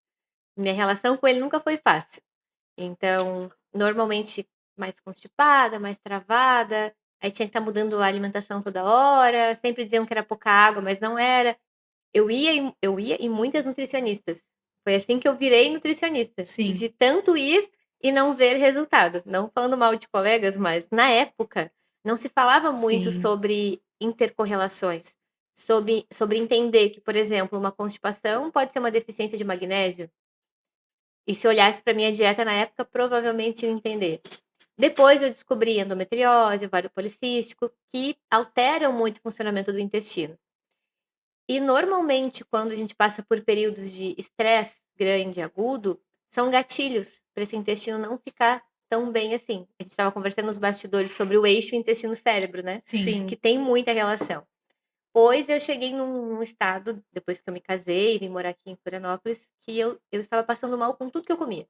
Minha relação com ele nunca foi fácil. Então, normalmente mais constipada, mais travada, aí tinha que estar mudando a alimentação toda hora, sempre diziam que era pouca água, mas não era. Eu ia em muitas nutricionistas. Foi assim que eu virei nutricionista, Sim, de tanto ir e não ver resultado. Não falando mal de colegas, mas na época não se falava muito sim, sobre intercorrelações, sobre entender que, por exemplo, uma constipação pode ser uma deficiência de magnésio, e se olhasse para minha dieta na época, provavelmente ia entender. Depois eu descobri endometriose, ovário policístico, que alteram muito o funcionamento do intestino. E normalmente quando a gente passa por períodos de estresse grande, agudo, são gatilhos para esse intestino não ficar tão bem assim. A gente estava conversando nos bastidores sobre o eixo intestino-cérebro, né, sim. que Sim. tem muita relação. Pois eu cheguei num estado, depois que eu me casei e vim morar aqui em Florianópolis, que eu estava passando mal com tudo que eu comia.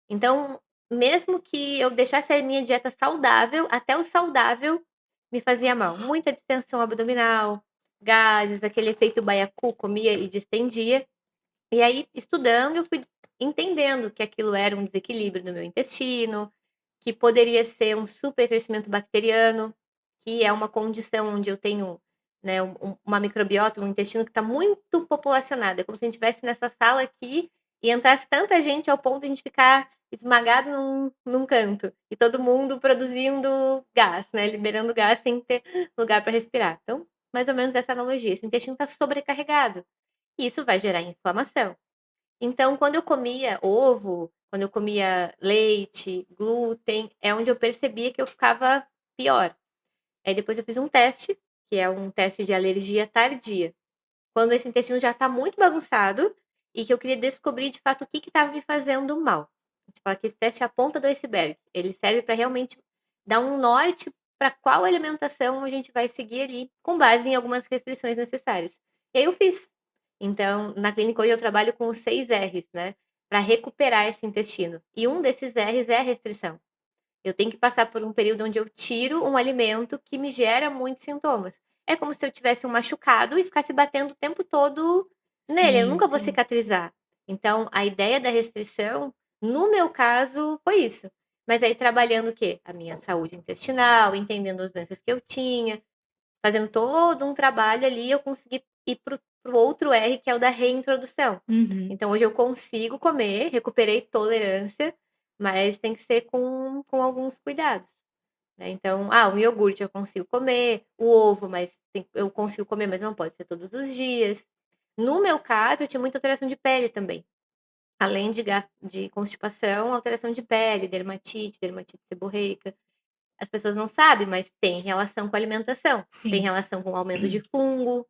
Então, mesmo que eu deixasse a minha dieta saudável, até o saudável me fazia mal. Muita distensão abdominal, gases, aquele efeito baiacu, comia e distendia. E aí, estudando, eu fui entendendo que aquilo era um desequilíbrio no meu intestino, que poderia ser um supercrescimento bacteriano, que é uma condição onde eu tenho, né, uma microbiota, um intestino que está muito populacionado. É como se a gente estivesse nessa sala aqui e entrasse tanta gente ao ponto de a gente ficar esmagado num canto. E todo mundo produzindo gás, né, liberando gás sem ter lugar para respirar. Então, mais ou menos essa analogia. Esse intestino está sobrecarregado. E isso vai gerar inflamação. Então, quando eu comia ovo, quando eu comia leite, glúten, é onde eu percebia que eu ficava pior. Aí depois eu fiz um teste, que é um teste de alergia tardia. Quando esse intestino já está muito bagunçado e que eu queria descobrir de fato o que estava me fazendo mal. A gente fala que esse teste é a ponta do iceberg. Ele serve para realmente dar um norte para qual alimentação a gente vai seguir ali, com base em algumas restrições necessárias. E aí eu fiz. Então, na clínica hoje eu trabalho com os 6 R's, né, para recuperar esse intestino. E um desses R's é a restrição. Eu tenho que passar por um período onde eu tiro um alimento que me gera muitos sintomas. É como se eu tivesse um machucado e ficasse batendo o tempo todo nele, eu Sim, nunca vou sim. cicatrizar. Então, a ideia da restrição, no meu caso, foi isso. Mas aí trabalhando o quê? A minha saúde intestinal, entendendo as doenças que eu tinha, fazendo todo um trabalho ali, eu consegui ir para o outro R, que é o da reintrodução. Uhum. Então hoje eu consigo comer, recuperei tolerância, mas tem que ser com alguns cuidados, né. Então, um iogurte eu consigo comer, o ovo, mas eu consigo comer, mas não pode ser todos os dias. No meu caso, eu tinha muita alteração de pele também. Além de constipação, alteração de pele, dermatite seborreica. As pessoas não sabem, mas tem relação com a alimentação, tem Sim. relação com o aumento de fungo,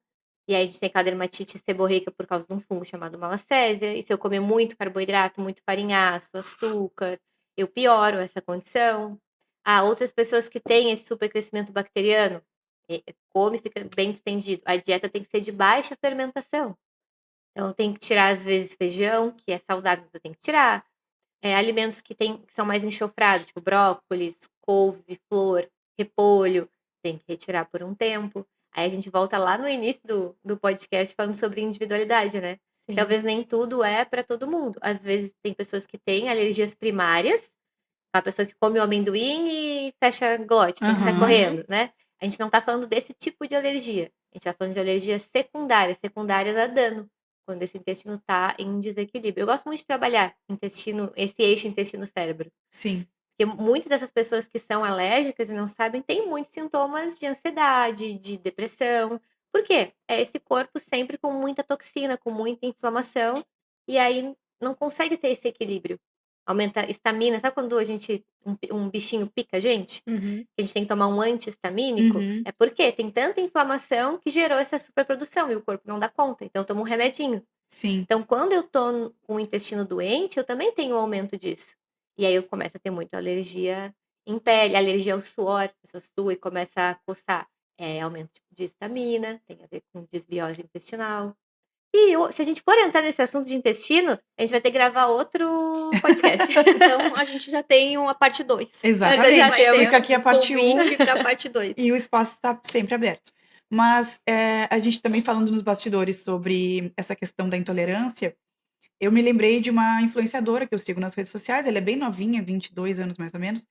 e aí a gente tem aquela dermatite seborreica por causa de um fungo chamado Malacésia, e se eu comer muito carboidrato, muito farinhaço, açúcar, eu pioro essa condição. Outras pessoas que têm esse supercrescimento bacteriano, come e fica bem distendido. A dieta tem que ser de baixa fermentação. Então tem que tirar, às vezes, feijão, que é saudável, mas eu tenho que tirar. Alimentos que são mais enxofrados, tipo brócolis, couve, flor, repolho, tem que retirar por um tempo. Aí a gente volta lá no início do podcast falando sobre individualidade, né. Sim. Talvez nem tudo é para todo mundo. Às vezes tem pessoas que têm alergias primárias, a pessoa que come o amendoim e fecha glote, tem que sair Aham. correndo, né. A gente não tá falando desse tipo de alergia, a gente tá falando de alergias secundárias a dano, quando esse intestino tá em desequilíbrio. Eu gosto muito de trabalhar esse eixo intestino-cérebro, Sim. porque muitas dessas pessoas que são alérgicas e não sabem, têm muitos sintomas de ansiedade, de depressão. Por quê? É esse corpo sempre com muita toxina, com muita inflamação, e aí não consegue ter esse equilíbrio. Aumenta a estamina, sabe quando um bichinho pica a gente? Uhum. Que a gente tem que tomar um anti-histamínico? Uhum. É porque tem tanta inflamação que gerou essa superprodução e o corpo não dá conta, então eu tomo um remedinho. Sim. Então, quando eu tô com o intestino doente, eu também tenho um aumento disso. E aí eu começo a ter muita alergia em pele, alergia ao suor, a pessoa sua e começa a coçar. Aumento de estamina, tem a ver com desbiose intestinal. Se a gente for entrar nesse assunto de intestino, a gente vai ter que gravar outro podcast. Então a gente já tem uma parte 2. Exatamente. Já Vai temos. ter Fica aqui a parte 1 convite pra parte 2. e o espaço está sempre aberto. Mas, a gente também falando nos bastidores sobre essa questão da intolerância, eu me lembrei de uma influenciadora que eu sigo nas redes sociais, ela é bem novinha, 22 anos mais ou menos,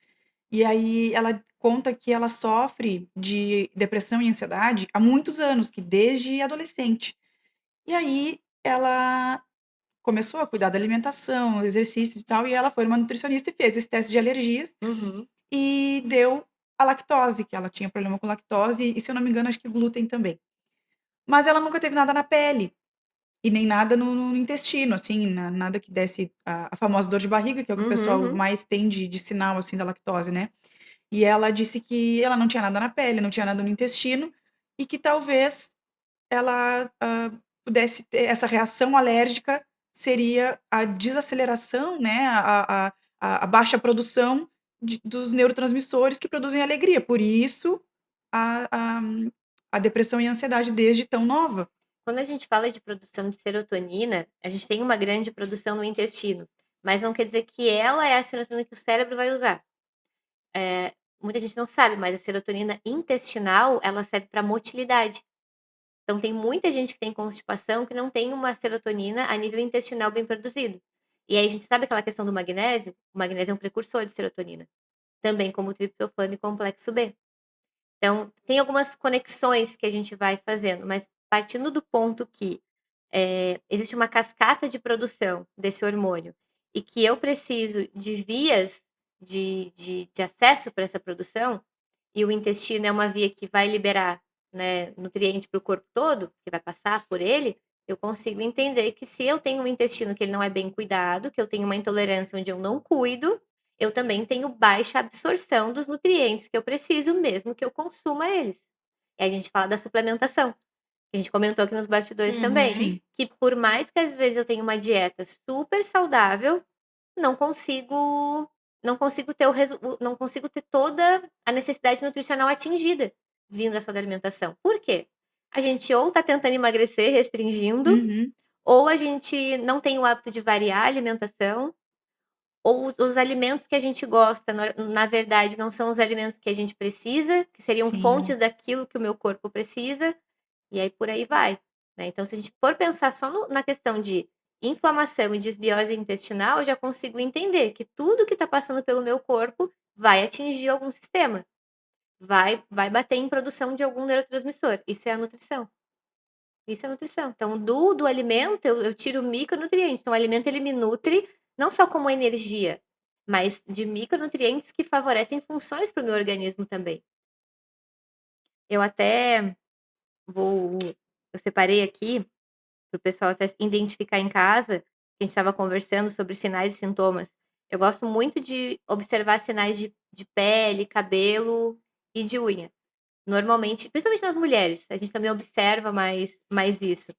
e aí ela conta que ela sofre de depressão e ansiedade há muitos anos, que desde adolescente. E aí ela começou a cuidar da alimentação, exercícios e tal, e ela foi numa nutricionista e fez esse teste de alergias Uhum. e deu a lactose, que ela tinha problema com lactose e, se eu não me engano, acho que glúten também. Mas ela nunca teve nada na pele e nem nada no intestino, assim, nada que desse a famosa dor de barriga, que é o que o Uhum, pessoal uhum. mais tem de sinal, assim, da lactose, né. E ela disse que ela não tinha nada na pele, não tinha nada no intestino e que talvez ela, pudesse ter essa reação alérgica, seria a desaceleração, né, a baixa produção dos neurotransmissores que produzem alegria, por isso a a a depressão e a ansiedade desde tão nova. Quando a gente fala de produção de serotonina, a gente tem uma grande produção no intestino, mas não quer dizer que ela é a serotonina que o cérebro vai usar. Muita gente não sabe, mas a serotonina intestinal, ela serve para motilidade. Então tem muita gente que tem constipação que não tem uma serotonina a nível intestinal bem produzido. E aí a gente sabe aquela questão do magnésio? O magnésio é um precursor de serotonina, também como o triptofano e complexo B. Então, tem algumas conexões que a gente vai fazendo, mas partindo do ponto que, existe uma cascata de produção desse hormônio e que eu preciso de vias de acesso para essa produção, e o intestino é uma via que vai liberar, né, nutriente para o corpo todo, que vai passar por ele, eu consigo entender que se eu tenho um intestino que ele não é bem cuidado, que eu tenho uma intolerância onde eu não cuido, eu também tenho baixa absorção dos nutrientes que eu preciso, mesmo que eu consuma eles. E a gente fala da suplementação, que a gente comentou aqui nos bastidores também, Uhum. Sim, que por mais que às vezes eu tenha uma dieta super saudável, não consigo não consigo ter toda a necessidade nutricional atingida vindo só da alimentação. Por quê? A gente ou tá tentando emagrecer restringindo, uhum, ou a gente não tem o hábito de variar a alimentação, ou os alimentos que a gente gosta, na verdade, não são os alimentos que a gente precisa, que seriam sim, fontes daquilo que o meu corpo precisa, e aí por aí vai, né. Então se a gente for pensar só na questão de inflamação e desbiose intestinal, eu já consigo entender que tudo que está passando pelo meu corpo vai atingir algum sistema, vai bater em produção de algum neurotransmissor. Isso é a nutrição. Isso é nutrição. Então, do alimento, eu tiro micronutrientes. Então, o alimento ele me nutre não só como energia, mas de micronutrientes que favorecem funções para o meu organismo também. Eu até vou. Eu separei aqui para o pessoal até identificar em casa, que a gente estava conversando sobre sinais e sintomas. Eu gosto muito de observar sinais de pele, cabelo e de unha. Normalmente, principalmente nas mulheres, a gente também observa mais isso.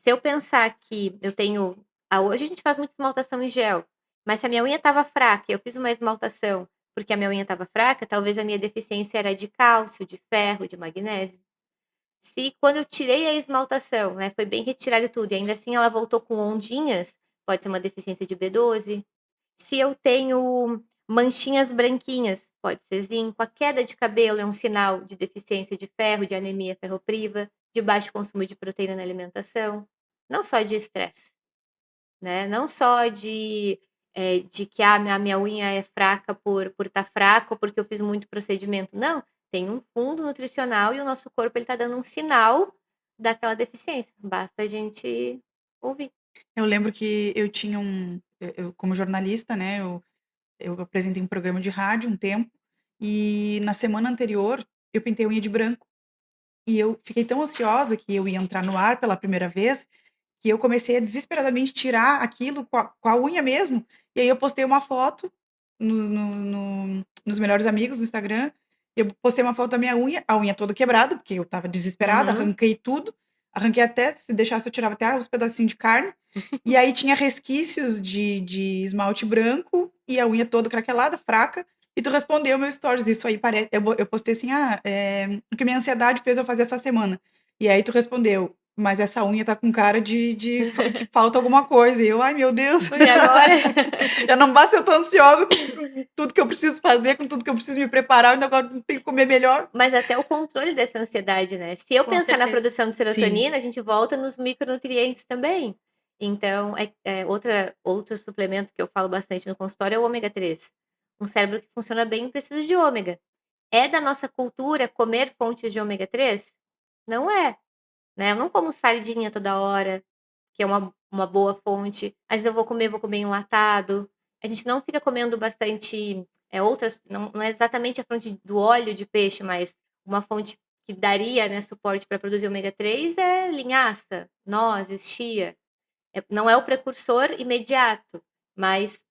Se eu pensar que eu tenho. Hoje a gente faz muita esmaltação em gel, mas se a minha unha estava fraca, eu fiz uma esmaltação porque a minha unha estava fraca, talvez a minha deficiência era de cálcio, de ferro, de magnésio. Se quando eu tirei a esmaltação, né, foi bem retirado tudo, e ainda assim ela voltou com ondinhas, pode ser uma deficiência de B12. Se eu tenho manchinhas branquinhas, pode ser zinco. A queda de cabelo é um sinal de deficiência de ferro, de anemia ferropriva, de baixo consumo de proteína na alimentação. Não só de estresse, né? Não só de que a minha unha é fraca por estar fraca ou porque eu fiz muito procedimento. Não, tem um fundo nutricional e o nosso corpo está dando um sinal daquela deficiência. Basta a gente ouvir. Eu lembro que eu tinha como jornalista, né, eu apresentei um programa de rádio um tempo, e na semana anterior eu pintei a unha de branco. E eu fiquei tão ansiosa que eu ia entrar no ar pela primeira vez, que eu comecei a desesperadamente tirar aquilo com a unha mesmo, e aí eu postei uma foto nos Melhores Amigos, no Instagram, eu postei uma foto da minha unha, a unha toda quebrada, porque eu estava desesperada, Uhum. arranquei tudo, arranquei até, se deixasse eu tirava até os pedacinhos de carne, e aí tinha resquícios de esmalte branco, e a unha toda craquelada, fraca, e tu respondeu meu stories, isso aí parece. Eu postei assim, o que minha ansiedade fez eu fazer essa semana. E aí tu respondeu, mas essa unha tá com cara que falta alguma coisa. E eu, ai meu Deus, E agora? já não basta eu tô ansiosa com tudo que eu preciso fazer, com tudo que eu preciso me preparar, ainda agora tenho que comer melhor. Mas até o controle dessa ansiedade, né? Se eu Com pensar na certeza. produção de Sim. serotonina, a gente volta nos micronutrientes também. Então, outro suplemento que eu falo bastante no consultório é o ômega 3. Um cérebro que funciona bem precisa de ômega. É da nossa cultura comer fontes de ômega 3? Não é, né? Eu não como sardinha toda hora, que é uma boa fonte. Às vezes eu vou comer enlatado. A gente não fica comendo bastante outras, não é exatamente a fonte do óleo de peixe, mas uma fonte que daria, né, suporte para produzir ômega 3 é linhaça, nozes, chia. Não é o precursor imediato, mas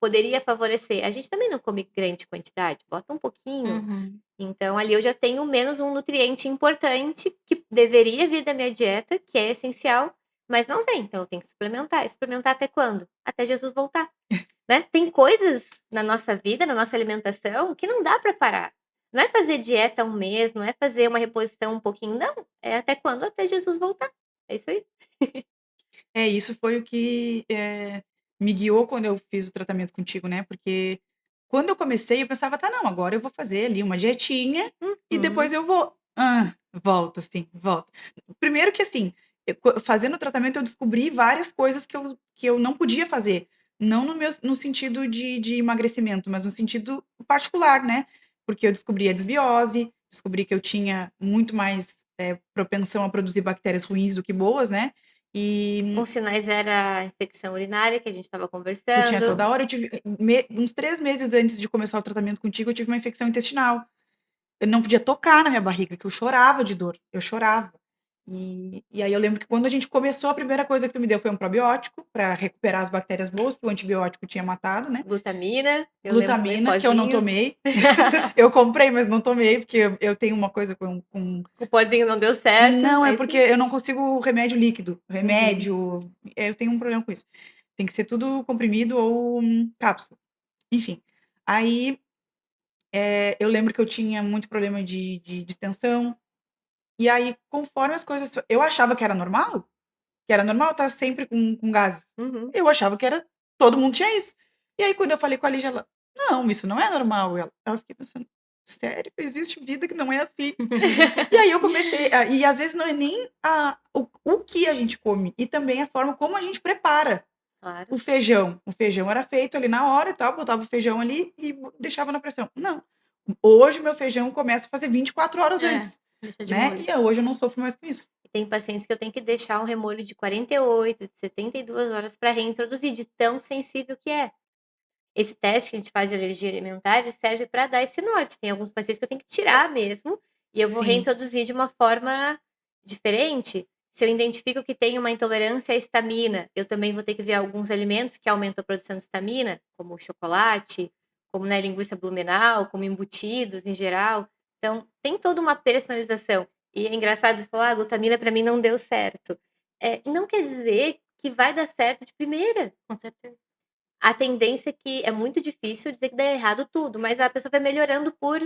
poderia favorecer. A gente também não come grande quantidade, bota um pouquinho. Uhum. Então, ali eu já tenho menos um nutriente importante que deveria vir da minha dieta, que é essencial, mas não vem. Então, eu tenho que suplementar. E suplementar até quando? Até Jesus voltar. Né? Tem coisas na nossa vida, na nossa alimentação, que não dá para parar. Não é fazer dieta um mês, não é fazer uma reposição um pouquinho, não. É até quando? Até Jesus voltar. É isso aí. Isso foi o que me guiou quando eu fiz o tratamento contigo, né? Porque quando eu comecei, eu pensava, tá, não, agora eu vou fazer ali uma dietinha e depois eu vou. Volta, assim, volta. Primeiro que assim, fazendo o tratamento, eu descobri várias coisas que eu não podia fazer. Não no sentido de emagrecimento, mas no sentido particular, né? Porque eu descobri a desbiose, descobri que eu tinha muito mais propensão a produzir bactérias ruins do que boas, né? E Os sinais era a infecção urinária, que a gente estava eu tinha conversando. toda hora, eu tive uns 3 meses antes de começar o tratamento contigo, eu tive uma infecção intestinal. Eu não podia tocar na minha barriga, que eu chorava de dor, eu chorava. E aí eu lembro que quando a gente começou, a primeira coisa que tu me deu foi um probiótico, para recuperar as bactérias boas que o antibiótico tinha matado, né. Glutamina, eu lembro também, Glutamina, que eu não pozinho. tomei. Eu comprei, mas não tomei, porque eu tenho uma coisa com O pozinho não deu certo. não, é Aí porque sim. eu não consigo remédio líquido. Remédio, eu tenho um problema com isso. Tem que ser tudo comprimido ou cápsula. Enfim, aí, eu lembro que eu tinha muito problema de distensão, e aí conforme as coisas eu achava que era normal estar sempre com gases. Uhum. Eu achava que era todo mundo tinha isso. E aí quando eu falei com a Lígia, ela: "Não, isso não é normal". Ela eu fiquei pensando: sério? Existe vida que não é assim? E aí eu comecei e às vezes não é nem o que a gente come, e também a forma como a gente prepara Claro. o feijão. O feijão era feito ali na hora e tal, botava o feijão ali e deixava na pressão. Não, hoje meu feijão começa a fazer 24 horas É, antes, deixa de né, molho. e hoje eu não sofro mais com isso. E tem pacientes que eu tenho que deixar um remolho de 48, de 72 horas para reintroduzir, de tão sensível que é. Esse teste que a gente faz de alergia alimentar, ele serve para dar esse norte. Tem alguns pacientes que eu tenho que tirar mesmo, e eu vou Sim, reintroduzir de uma forma diferente. Se eu identifico que tem uma intolerância à histamina, eu também vou ter que ver alguns alimentos que aumentam a produção de histamina, como o chocolate, como, né, linguiça blumenau, como embutidos em geral. Então, tem toda uma personalização. E é engraçado falar: "Ah, a glutamina para mim não deu certo". Não quer dizer que vai dar certo de primeira. Com certeza. A tendência é que é muito difícil dizer que dá errado tudo, mas a pessoa vai melhorando por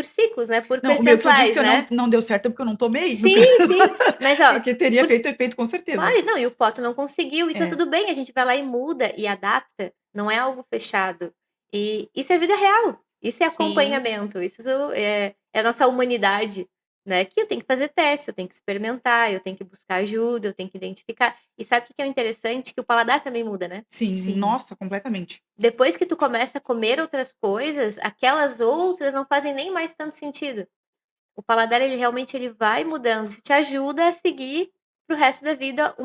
ciclos, né, por não, o meu que eu digo percentuais, que eu não né. não deu certo é porque eu não tomei, no caso, Sim, sim, mas ó, porque teria por feito efeito com certeza. claro, não, e o poto não conseguiu e tá É, tudo bem, a gente vai lá e muda e adapta, não é algo fechado. E isso é vida real, isso é Sim. acompanhamento, isso é a nossa humanidade, né, que eu tenho que fazer teste, eu tenho que experimentar, eu tenho que buscar ajuda, eu tenho que identificar. E sabe o que que é o interessante? Que o paladar também muda, né. sim, Sim. nossa, completamente. Depois que tu começa a comer outras coisas, aquelas outras não fazem nem mais tanto sentido. O paladar ele realmente ele vai mudando, isso te ajuda a seguir para o resto da vida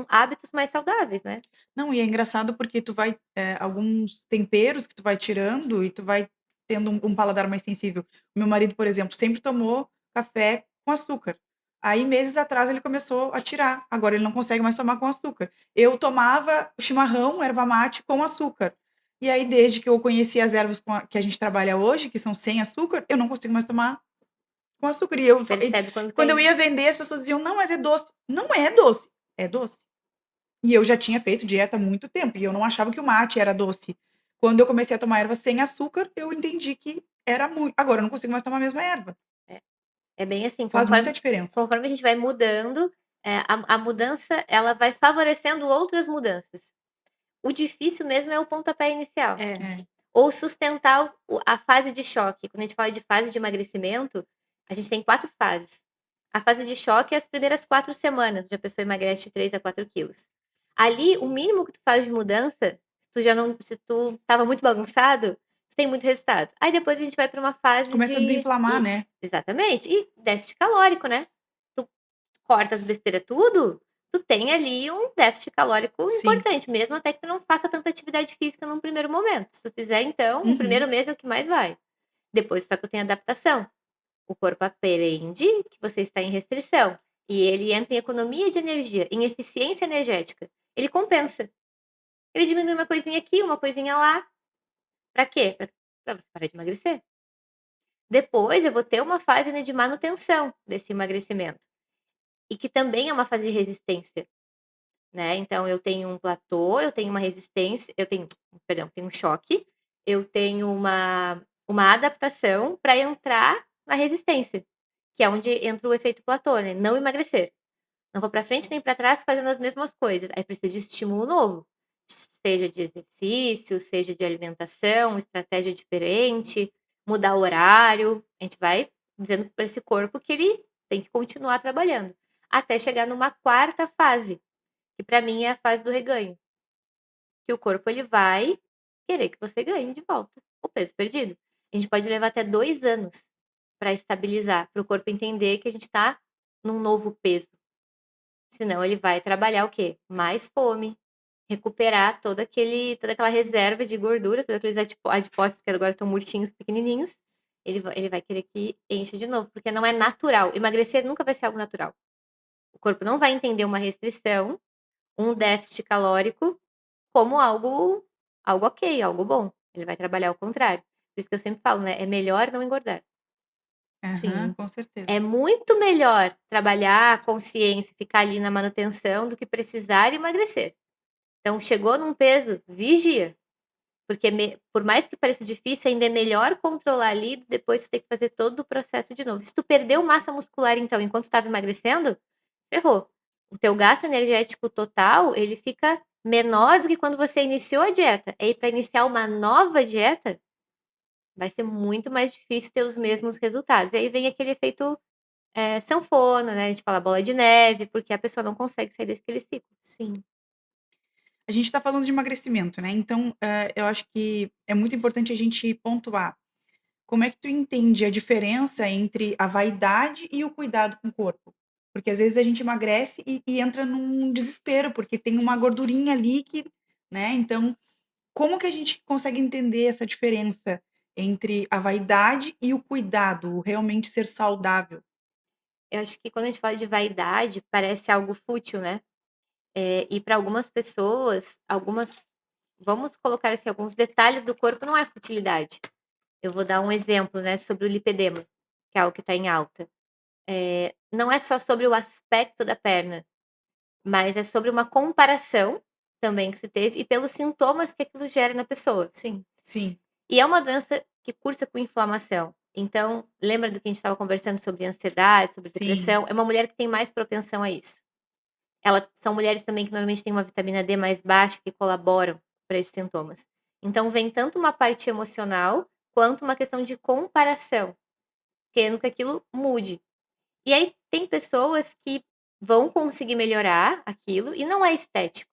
hábitos mais saudáveis, né. Não, e é engraçado porque tu vai, alguns temperos que tu vai tirando e tu vai tendo um paladar mais sensível. O meu marido, por exemplo, sempre tomou café com açúcar. Aí, meses atrás, ele começou a tirar, agora ele não consegue mais tomar com açúcar. Eu tomava chimarrão, erva mate com açúcar. E aí, desde que eu conheci as ervas que a gente trabalha hoje, que são sem açúcar, eu não consigo mais tomar com açúcar. E Percebe quando quando eu tem ia vender, as pessoas diziam: "Não, mas é doce". Não é doce, é doce. E eu já tinha feito dieta há muito tempo, e eu não achava que o mate era doce. Quando eu comecei a tomar erva sem açúcar, eu entendi que era muito. Agora eu não consigo mais tomar a mesma erva. é, é bem assim, Faz muita diferença. conforme a gente vai mudando, a mudança ela vai favorecendo outras mudanças. O difícil mesmo é o pontapé inicial. É. É. Ou sustentar a fase de choque. Quando a gente fala de fase de emagrecimento, a gente tem 4 fases. A fase de choque é as primeiras 4 semanas, onde a pessoa emagrece de 3 a 4 quilos. Ali, o mínimo que tu faz de mudança, se tu estava muito bagunçado, tu tem muito resultado. Aí depois a gente vai para uma fase Começa a de desinflamar, né. exatamente, e déficit calórico, né. Tu corta as besteira tudo, tu tem ali um déficit calórico Sim. importante, mesmo até que tu não faça tanta atividade física num primeiro momento. Se tu fizer então, o Uhum. primeiro mês é o que mais vai. Depois só que tem adaptação. O corpo aprende que você está em restrição, e ele entra em economia de energia, em eficiência energética. Ele compensa. Ele diminui uma coisinha aqui, uma coisinha lá. Pra quê? Pra você parar de emagrecer. Depois eu vou ter uma fase, né, de manutenção desse emagrecimento, e que também é uma fase de resistência. Né, então eu tenho um platô, eu tenho uma resistência, eu tenho perdão, tenho um choque, eu tenho uma adaptação para entrar na resistência, que é onde entra o efeito platô, né, não emagrecer. Não vou para frente nem para trás fazendo as mesmas coisas, aí precisa de estímulo novo, seja de exercício, seja de alimentação, estratégia diferente, mudar o horário, a gente vai dizendo para esse corpo que ele tem que continuar trabalhando, até chegar numa quarta fase, que para mim é a fase do reganho, que o corpo ele vai querer que você ganhe de volta o peso perdido. A gente pode levar até 2 anos para estabilizar, para o corpo entender que a gente está num novo peso, senão ele vai trabalhar o quê? Mais fome, recuperar toda aquela reserva de gordura, todos aqueles adipócitos que agora estão murchinhos, pequenininhos, ele vai querer que encha de novo, porque não é natural, emagrecer nunca vai ser algo natural. O corpo não vai entender uma restrição, um déficit calórico como algo ok, algo bom. Ele vai trabalhar ao contrário. Por isso que eu sempre falo, né, é melhor não engordar. Aham, Sim. com certeza. É muito melhor trabalhar a consciência, ficar ali na manutenção, do que precisar emagrecer. Então chegou num peso, vigia, porque por mais que pareça difícil, ainda é melhor controlar ali, do depois tu ter que fazer todo o processo de novo. Se tu perdeu massa muscular então, enquanto estava emagrecendo, ferrou. O teu gasto energético total, ele fica menor do que quando você iniciou a dieta. E aí para iniciar uma nova dieta, vai ser muito mais difícil ter os mesmos resultados. E aí vem aquele efeito, sanfona, né, a gente fala bola de neve, porque a pessoa não consegue sair daquele ciclo. Sim. A gente está falando de emagrecimento, né, então, eu acho que é muito importante a gente pontuar. Como é que tu entende a diferença entre a vaidade e o cuidado com o corpo? Porque às vezes a gente emagrece e entra num desespero, porque tem uma gordurinha ali que, né, então como que a gente consegue entender essa diferença entre a vaidade e o cuidado, o realmente ser saudável? Eu acho que quando a gente fala de vaidade, parece algo fútil, né. E para algumas pessoas, vamos colocar assim, alguns detalhes do corpo não é futilidade. Eu vou dar um exemplo, né, sobre o lipedema, que é algo que está em alta. Não é só sobre o aspecto da perna, mas é sobre uma comparação também que se teve e pelos sintomas que aquilo gera na pessoa. Sim. Sim, E é uma doença que cursa com inflamação. Então, lembra do que a gente estava conversando sobre ansiedade, sobre sim, depressão? É uma mulher que tem mais propensão a isso. São mulheres também que normalmente têm uma vitamina D mais baixa que colaboram para esses sintomas. Então vem tanto uma parte emocional, quanto uma questão de comparação, querendo que aquilo mude. E aí tem pessoas que vão conseguir melhorar aquilo e não é estético.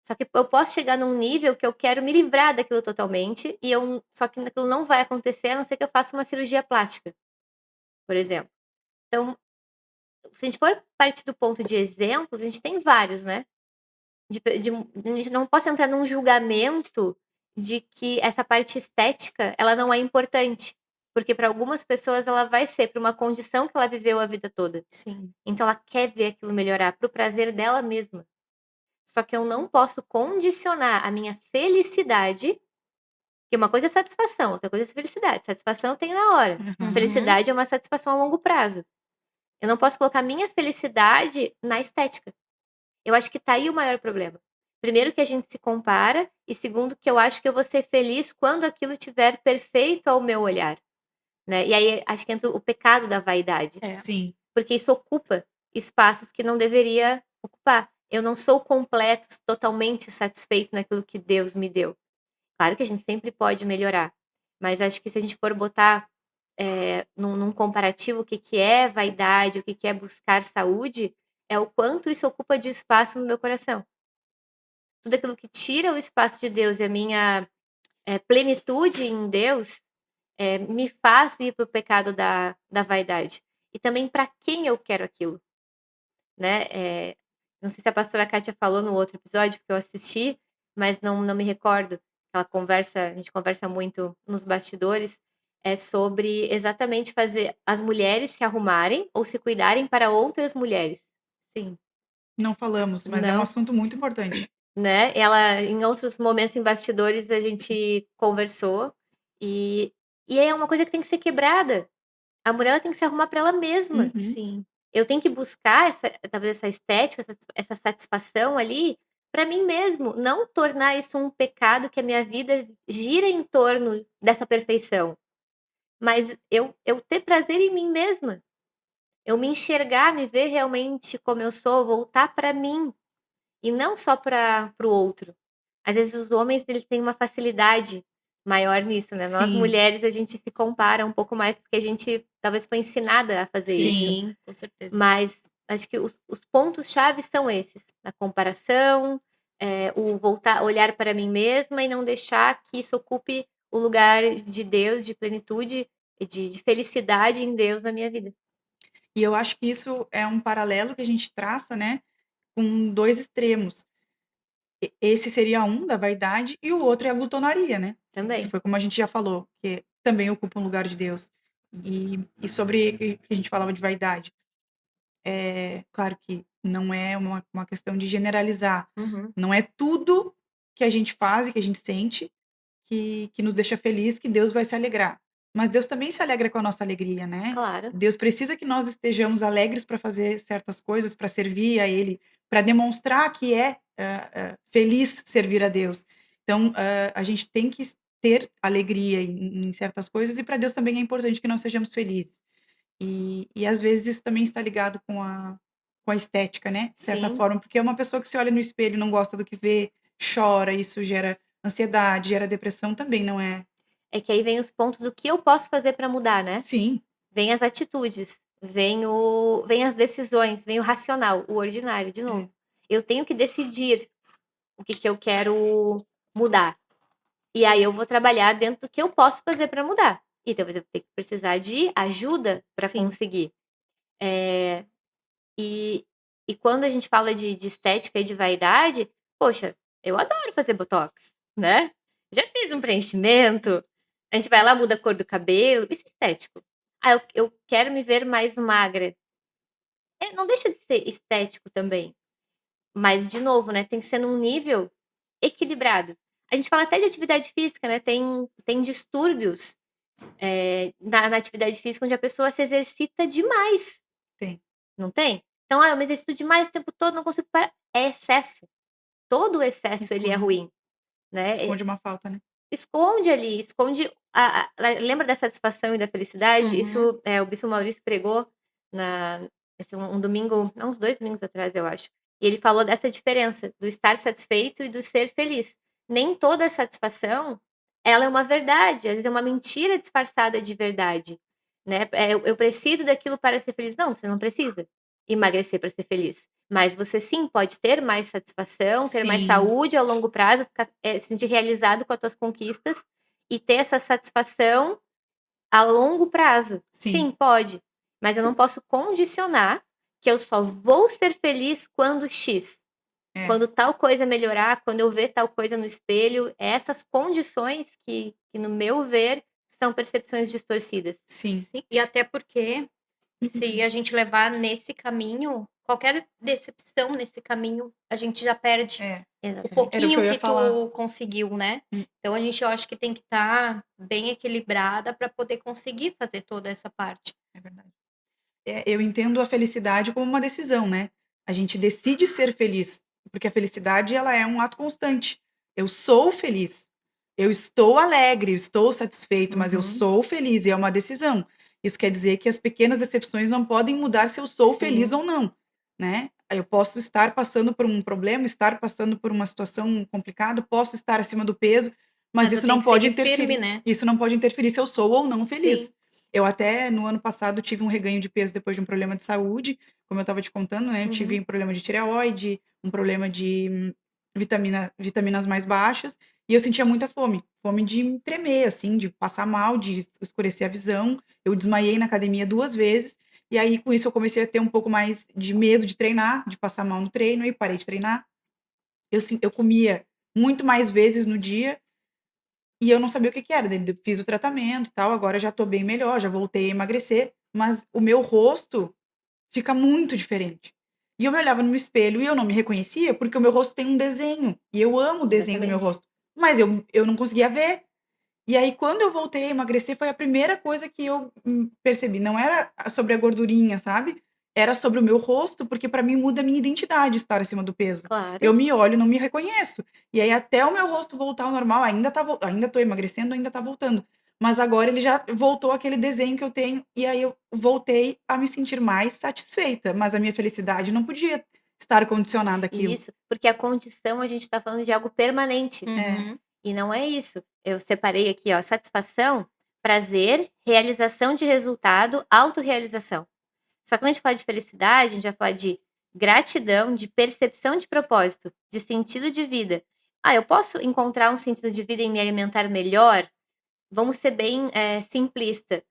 Só que eu posso chegar num nível que eu quero me livrar daquilo totalmente só que aquilo não vai acontecer, a não ser que eu faça uma cirurgia plástica, por exemplo. Então, se a gente for partir do ponto de exemplos, a gente tem vários, né. A gente não posso entrar num julgamento de que essa parte estética, ela não é importante, porque para algumas pessoas ela vai ser, por uma condição que ela viveu a vida toda. Sim. Então ela quer ver aquilo melhorar para o prazer dela mesma. Só que eu não posso condicionar a minha felicidade, que uma coisa é satisfação, outra coisa é felicidade. Satisfação eu tenho na hora, aham, Uhum. felicidade é uma satisfação a longo prazo. Eu não posso colocar minha felicidade na estética. Eu acho que tá aí o maior problema. Primeiro que a gente se compara e segundo que eu acho que eu vou ser feliz quando aquilo estiver perfeito ao meu olhar, né. E aí acho que entra o pecado da vaidade, É. sim. porque isso ocupa espaços que não deveria ocupar. Eu não sou completo, totalmente satisfeito naquilo que Deus me deu. Claro que a gente sempre pode melhorar, mas acho que se a gente for botar, num comparativo o que que é vaidade, o que que é buscar saúde, é o quanto isso ocupa de espaço no meu coração. Tudo aquilo que tira o espaço de Deus e a minha, plenitude em Deus, me faz ir para o pecado da vaidade. E também para quem eu quero aquilo, né. Não sei se a pastora Kátia falou no outro episódio, porque eu assisti, mas não me recordo. A gente conversa muito nos bastidores, é sobre exatamente fazer as mulheres se arrumarem ou se cuidarem para outras mulheres. Sim. Não falamos, mas é um Não. assunto muito importante. Né, ela em outros momentos em bastidores a gente conversou, e e é uma coisa que tem que ser quebrada. A mulher ela tem que se arrumar para ela mesma. Uhum. Sim. Eu tenho que buscar talvez essa estética, essa satisfação ali para mim mesmo, não tornar isso um pecado que a minha vida gira em torno dessa perfeição, mas eu ter prazer em mim mesma, eu me enxergar, me ver realmente como eu sou, voltar para mim, e não só para o outro. Às vezes os homens eles têm uma facilidade maior nisso, né, nós Sim, mulheres a gente se compara um pouco mais, porque a gente talvez foi ensinada a fazer isso. sim. Sim, com certeza. Mas acho que os pontos chaves são esses, a comparação, o voltar olhar para mim mesma e não deixar que isso ocupe o lugar de Deus, de plenitude e de felicidade em Deus na minha vida. E eu acho que isso é um paralelo que a gente traça, né, com 2 extremos. Esse seria um da vaidade e o outro é a glutonaria, né, que Também. foi como a gente já falou, que também ocupa um lugar de Deus. E sobre que a gente falava de vaidade, claro que não é uma questão de generalizar, Uhum. não é tudo que a gente faz e que a gente sente que nos deixa feliz que Deus vai se alegrar. Mas Deus também se alegra com a nossa alegria, né. Claro. Deus precisa que nós estejamos alegres para fazer certas coisas, para servir a Ele, para demonstrar que feliz servir a Deus. Então, a gente tem que ter alegria em certas coisas e para Deus também é importante que nós sejamos felizes. E às vezes isso também está ligado com a estética, né, de certa Sim. forma, porque é uma pessoa que se olha no espelho e não gosta do que vê, chora, isso gera ansiedade, gera depressão, também não é é que aí vem os pontos do que eu posso fazer para mudar, né? Sim. Vem as atitudes, vem as decisões, vem o racional, o ordinário, de novo. Eu tenho que decidir o que eu quero mudar. E aí eu vou trabalhar dentro do que eu posso fazer para mudar. E talvez eu tenha que precisar de ajuda para Sim. conseguir. E quando a gente fala de estética e de vaidade, poxa, eu adoro fazer botox, né? Já fiz um preenchimento, a gente vai lá, muda a cor do cabelo, isso é estético. Ah, eu quero me ver mais magra. Não deixa de ser estético também. Mas, de novo, né, tem que ser num nível equilibrado. A gente fala até de atividade física, né? Tem distúrbios na atividade física onde a pessoa se exercita demais. Tem. Não tem? Então, eu me exercito demais o tempo todo, não consigo parar. É excesso. Todo o excesso ele é Esconde. ruim, né? Esconde uma falta, né? Esconde ali, esconde lembra da satisfação e da felicidade? Uhum. Isso, o Bispo Maurício pregou um domingo, não, uns 2 domingos atrás, eu acho. E ele falou dessa diferença do estar satisfeito e do ser feliz. Nem toda satisfação, ela é uma verdade, às vezes é uma mentira disfarçada de verdade, né? Eu preciso daquilo para ser feliz. Não, você não precisa emagrecer para ser feliz. Mas você sim pode ter mais satisfação, ter mais Sim. saúde ao longo prazo, se sentir realizado com as tuas conquistas e ter essa satisfação a longo prazo. Sim. Sim, pode. Mas eu não posso condicionar que eu só vou ser feliz quando X. Quando tal coisa melhorar, quando eu ver tal coisa no espelho, essas condições que no meu ver, são percepções distorcidas. Sim. Sim, e até porque se a gente levar nesse caminho, qualquer decepção nesse caminho, a gente já perde o Exatamente. Era o que pouquinho eu ia que falar. tu conseguiu, né? Então eu acho que tem que estar bem equilibrada para poder conseguir fazer toda essa parte. É verdade. Eu entendo a felicidade como uma decisão, né? A gente decide ser feliz, porque a felicidade ela é um ato constante. Eu sou feliz, eu estou alegre, eu estou satisfeito, mas eu sou feliz e é uma decisão. Isso quer dizer que as pequenas decepções não podem mudar se eu sou feliz Sim. ou não, né? Eu posso estar passando por um problema, estar passando por uma situação complicada, posso estar acima do peso, mas Mas eu isso tenho não que pode seguir interferir. firme, né? Isso não pode interferir se eu sou ou não feliz. Sim. Eu até no ano passado tive um reganho de peso depois de um problema de saúde, como eu estava te contando, né? Eu tive um problema de tireoide, um problema de vitaminas mais baixas, e eu sentia muita fome, fome de tremer, assim, de passar mal, de escurecer a visão. Eu desmaiei na academia 2 vezes, e aí com isso eu comecei a ter um pouco mais de medo de treinar, de passar mal no treino, e parei de treinar. Eu comia muito mais vezes no dia, e eu não sabia o que que era, daí fiz o tratamento e tal, agora já tô bem melhor, já voltei a emagrecer, mas o meu rosto fica muito diferente. E eu me olhava no espelho e eu não me reconhecia, porque o meu rosto tem um desenho, e eu amo o desenho do meu Exatamente. rosto, mas eu não conseguia ver. E aí quando eu voltei a emagrecer foi a primeira coisa que eu, percebi, não era sobre a gordurinha, sabe, era sobre o meu rosto, porque pra mim muda a minha identidade estar acima do peso. Claro. Eu me olho e não me reconheço. E aí até o meu rosto voltar ao normal, ainda tô emagrecendo, ainda tá voltando, mas agora ele já voltou aquele desenho que eu tenho, e aí eu voltei a me sentir mais satisfeita, mas a minha felicidade não podia estar condicionada àquilo. Isso, porque a condição a gente tá falando de algo permanente. Uhum. E não é isso. Eu separei aqui, ó, satisfação, prazer, realização de resultado, autorrealização. Só que quando a gente fala de felicidade, a gente vai falar de gratidão, de percepção de propósito, de sentido de vida. Ah, eu posso encontrar um sentido de vida em me alimentar melhor? Vamos ser bem simplista.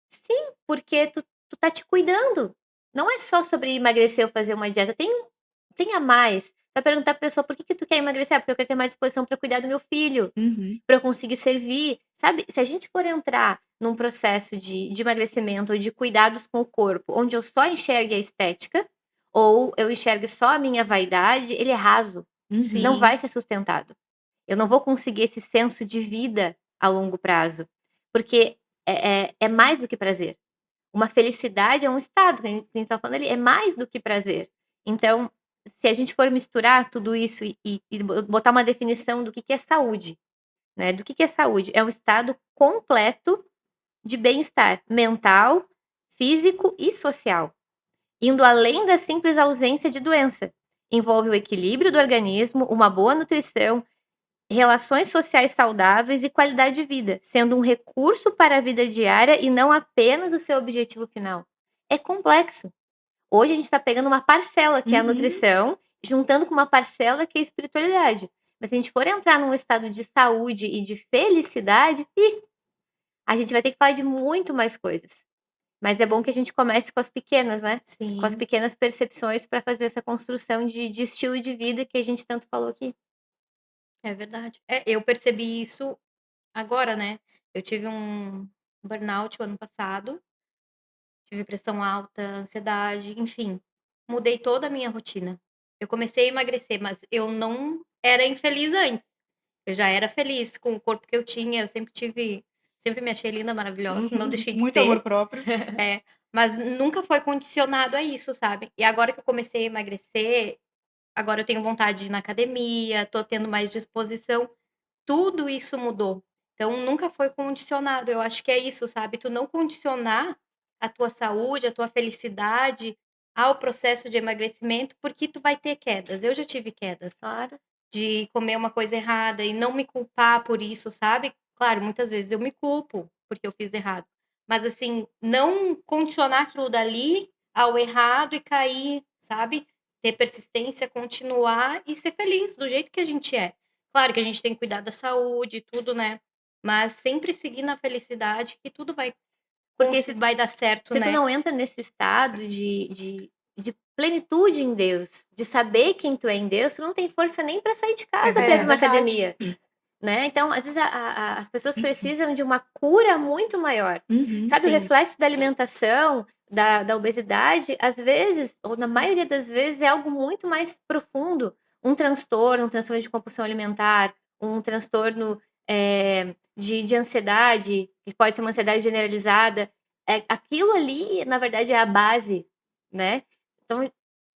Sim, porque tu tá te cuidando. Não é só sobre emagrecer ou fazer uma dieta, tem a mais. Vai perguntar pra pessoa: "Por que tu quer emagrecer?" "Ah, porque eu quero ter mais disposição pra cuidar do meu filho, Uhum. pra eu conseguir servir", sabe. Se a gente for entrar num processo de emagrecimento ou de cuidados com o corpo, onde eu só enxergue a estética, ou eu enxergue só a minha vaidade, ele é raso, não Sim. vai ser sustentado. Eu não vou conseguir esse senso de vida a longo prazo, porque é mais do que prazer. Uma felicidade é um estado, que a gente tá falando ali, é mais do que prazer. Então, se a gente for misturar tudo isso e botar uma definição do que é saúde, né, do que é saúde? É um estado completo de bem-estar mental, físico e social, indo além da simples ausência de doença. Envolve o equilíbrio do organismo, uma boa nutrição, relações sociais saudáveis e qualidade de vida, sendo um recurso para a vida diária e não apenas o seu objetivo final. É complexo. Hoje a gente está pegando uma parcela que é a Uhum. nutrição, juntando com uma parcela que é a espiritualidade. Mas se a gente for entrar num estado de saúde e de felicidade, a gente vai ter que falar de muito mais coisas. Mas é bom que a gente comece com as pequenas, né? Com as Sim, pequenas percepções para fazer essa construção de estilo de vida que a gente tanto falou aqui. é verdade. Eu percebi isso agora, né, eu tive um burnout o ano passado, tive pressão alta, ansiedade, enfim, mudei toda a minha rotina. Eu comecei a emagrecer, mas eu não era infeliz antes, eu já era feliz com o corpo que eu tinha, eu sempre me achei linda, maravilhosa, não deixei de Muito amor ser. próprio. É, mas nunca foi condicionado a isso, sabe. E agora que eu comecei a emagrecer, agora eu tenho vontade de ir na academia, tô tendo mais disposição, tudo isso mudou. Então nunca foi condicionado, eu acho que é isso, sabe, tu não condicionar a tua saúde, a tua felicidade ao processo de emagrecimento, porque tu vai ter quedas. Eu já tive quedas, Claro. de comer uma coisa errada e não me culpar por isso, sabe. Claro, muitas vezes eu me culpo, porque eu fiz errado, mas assim, não condicionar aquilo dali ao errado e cair, sabe. Ter persistência, continuar e ser feliz do jeito que a gente é. Claro que a gente tem que cuidar da saúde e tudo, né, mas sempre seguir na felicidade que tudo Porque se vai dar certo, Se tu né. não entra nesse estado de plenitude em Deus, de saber quem tu é em Deus, tu não tem força nem para sair de casa para ir É pra uma verdade. academia, né. Então, às vezes, as pessoas precisam de uma cura muito maior. Uhum. Sabe, o Sim. reflexo da alimentação, da obesidade, às vezes, ou na maioria das vezes, é algo muito mais profundo. Um transtorno de compulsão alimentar, um transtorno, de ansiedade, que pode ser uma ansiedade generalizada. Aquilo ali, na verdade, é a base, né. Então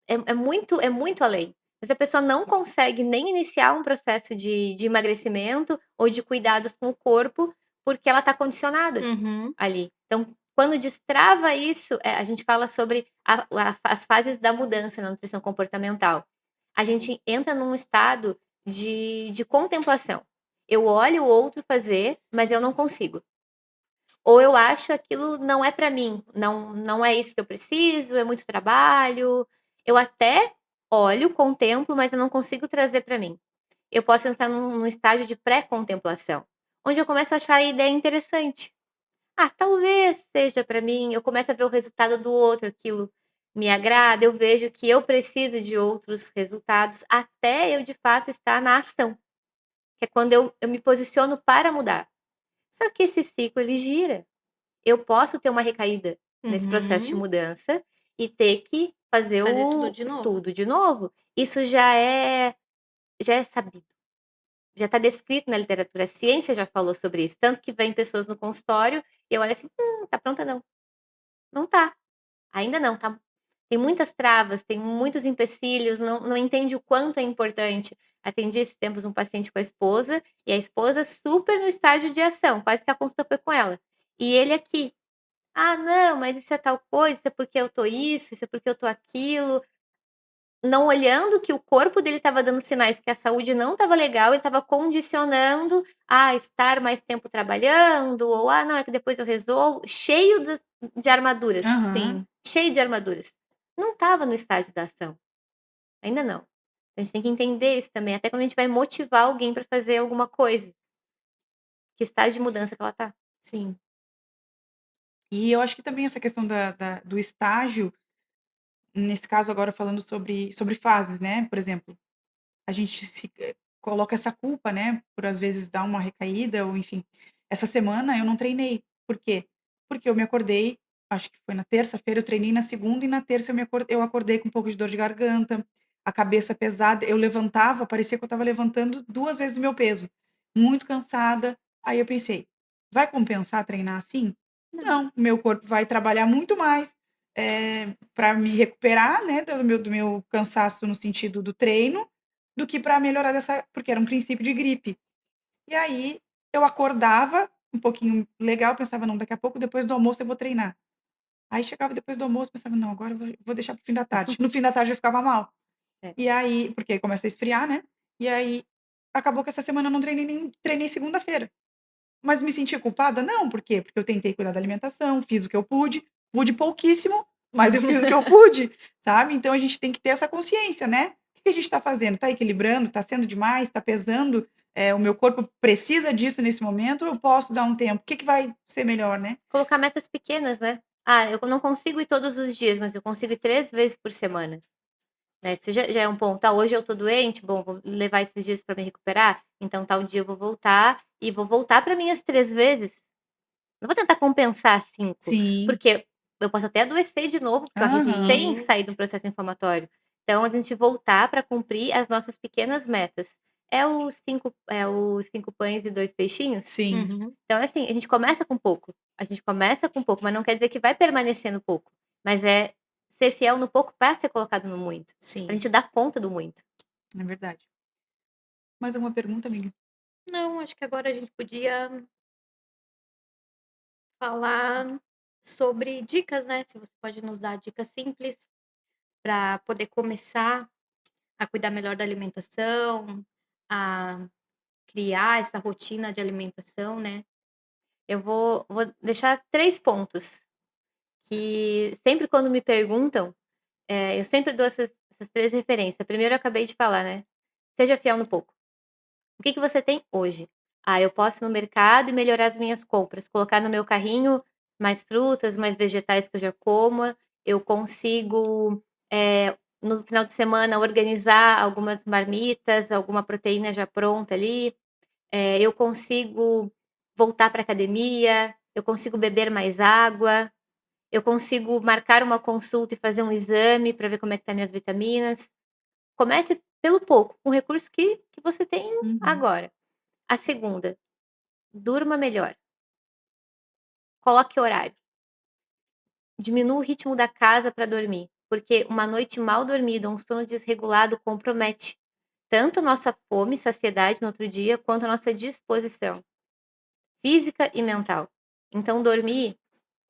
é muito além. Mas a pessoa não consegue nem iniciar um processo de emagrecimento ou de cuidados com o corpo, porque ela está condicionada Uhum. ali. Então, quando destrava isso, a gente fala sobre as fases da mudança na nutrição comportamental. A gente entra num estado de contemplação. Eu olho o outro fazer, mas eu não consigo. Ou eu acho aquilo não é para mim, não é isso que eu preciso, é muito trabalho. Eu até olho, contemplo, mas eu não consigo trazer para mim. Eu posso entrar num estágio de pré-contemplação, onde eu começo a achar a ideia interessante. "Ah, talvez seja para mim", eu começo a ver o resultado do outro, aquilo me agrada, eu vejo que eu preciso de outros resultados, até eu de fato estar na ação, que é quando eu me posiciono para mudar. Só que esse ciclo ele gira. Eu posso ter uma recaída nesse processo de Uhum. mudança e ter que fazer Fazer tudo o de novo. tudo de novo. Isso já é sabido, já está descrito na literatura, a ciência já falou sobre isso, tanto que vem pessoas no consultório e eu olho assim: tá pronta não". Não tá, ainda não, tá, tem muitas travas, tem muitos empecilhos, não entende o quanto é importante. Atendi esses tempos um paciente com a esposa, e a esposa super no estágio de ação, quase que a consulta foi com ela. E ele aqui: "Ah, não, mas isso é tal coisa, isso é porque eu tô isso é porque eu tô aquilo", não olhando que o corpo dele estava dando sinais que a saúde não estava legal, ele estava condicionando a estar mais tempo trabalhando, ou "Ah, não, é que depois eu resolvo", cheio de armaduras, Aham. Sim. cheio de armaduras. Não estava no estágio da ação, ainda não. A gente tem que entender isso também, até quando a gente vai motivar alguém para fazer alguma coisa, que estágio de mudança que ela tá. Sim. E eu acho que também essa questão do estágio, nesse caso agora falando sobre fases, né, por exemplo, a gente coloca essa culpa, né, por às vezes dar uma recaída ou enfim. Essa semana eu não treinei. Por quê? Porque eu me acordei, acho que foi na terça-feira, eu treinei na segunda e na terça eu acordei com um pouco de dor de garganta, a cabeça pesada, eu levantava, parecia que eu estava levantando 2 vezes o meu peso, muito cansada. Aí eu pensei: "Vai compensar treinar assim? Não. Não, o meu corpo vai trabalhar muito mais, pra me recuperar, né, do meu cansaço no sentido do treino, do que para melhorar dessa", porque era um princípio de gripe. E aí, eu acordava um pouquinho legal, pensava: "Não, daqui a pouco depois do almoço eu vou treinar". Aí chegava depois do almoço, pensava: "Não, agora eu vou deixar para o fim da tarde". No fim da tarde eu ficava mal. É. E aí porque aí começa a esfriar, né, e aí acabou que essa semana eu não treinei segunda-feira. Mas me senti culpada? Não, por quê? Porque eu tentei cuidar da alimentação, fiz o que eu pude pouquíssimo, mas eu fiz o que eu pude, sabe. Então a gente tem que ter essa consciência, né. O que a gente está fazendo? Está equilibrando? Está sendo demais? Está pesando? O meu corpo precisa disso nesse momento ou eu posso dar um tempo? O que que vai ser melhor, né? Colocar metas pequenas, né. Ah, eu não consigo ir todos os dias, mas eu consigo ir 3 vezes por semana, né. Isso já é um ponto. "Ah, hoje eu tô doente, bom, vou levar esses dias pra me recuperar, então tal dia eu vou voltar e vou voltar pra minhas 3 vezes. Não vou tentar compensar 5, Sim. porque eu posso até adoecer de novo, porque eu recém Sim. saí do processo inflamatório. Então a gente voltar pra cumprir as nossas pequenas metas. Os 5 pães e 2 peixinhos? Sim, Uhum. Então, assim, a gente começa com pouco. A gente começa com pouco, mas não quer dizer que vai permanecer no pouco. Mas é ser fiel no pouco para ser colocado no muito. Pra Sim. gente dar conta do muito. é verdade. Mais alguma pergunta, amiga? Não, acho que agora a gente podia falar sobre dicas, né, se você pode nos dar dicas simples para poder começar a cuidar melhor da alimentação, a criar essa rotina de alimentação, né. Eu vou deixar 3 pontos, que sempre quando me perguntam, eu sempre dou essas 3 referências. Primeiro eu acabei de falar, né, seja fiel no pouco. O que que você tem hoje? Ah, eu posso ir no mercado e melhorar as minhas compras, colocar no meu carrinho mais frutas, mais vegetais que eu já coma, eu consigo, no final de semana organizar algumas marmitas, alguma proteína já pronta ali, eu consigo voltar para academia, eu consigo beber mais água, eu consigo marcar uma consulta e fazer um exame para ver como é que tá minhas vitaminas. Comece pelo pouco, com o recurso que você tem Uhum. agora. A segunda, durma melhor. Coloque horário. Diminua o ritmo da casa para dormir, porque uma noite mal dormida, um sono desregulado compromete tanto a nossa fome e saciedade no outro dia, quanto a nossa disposição física e mental. Então dormir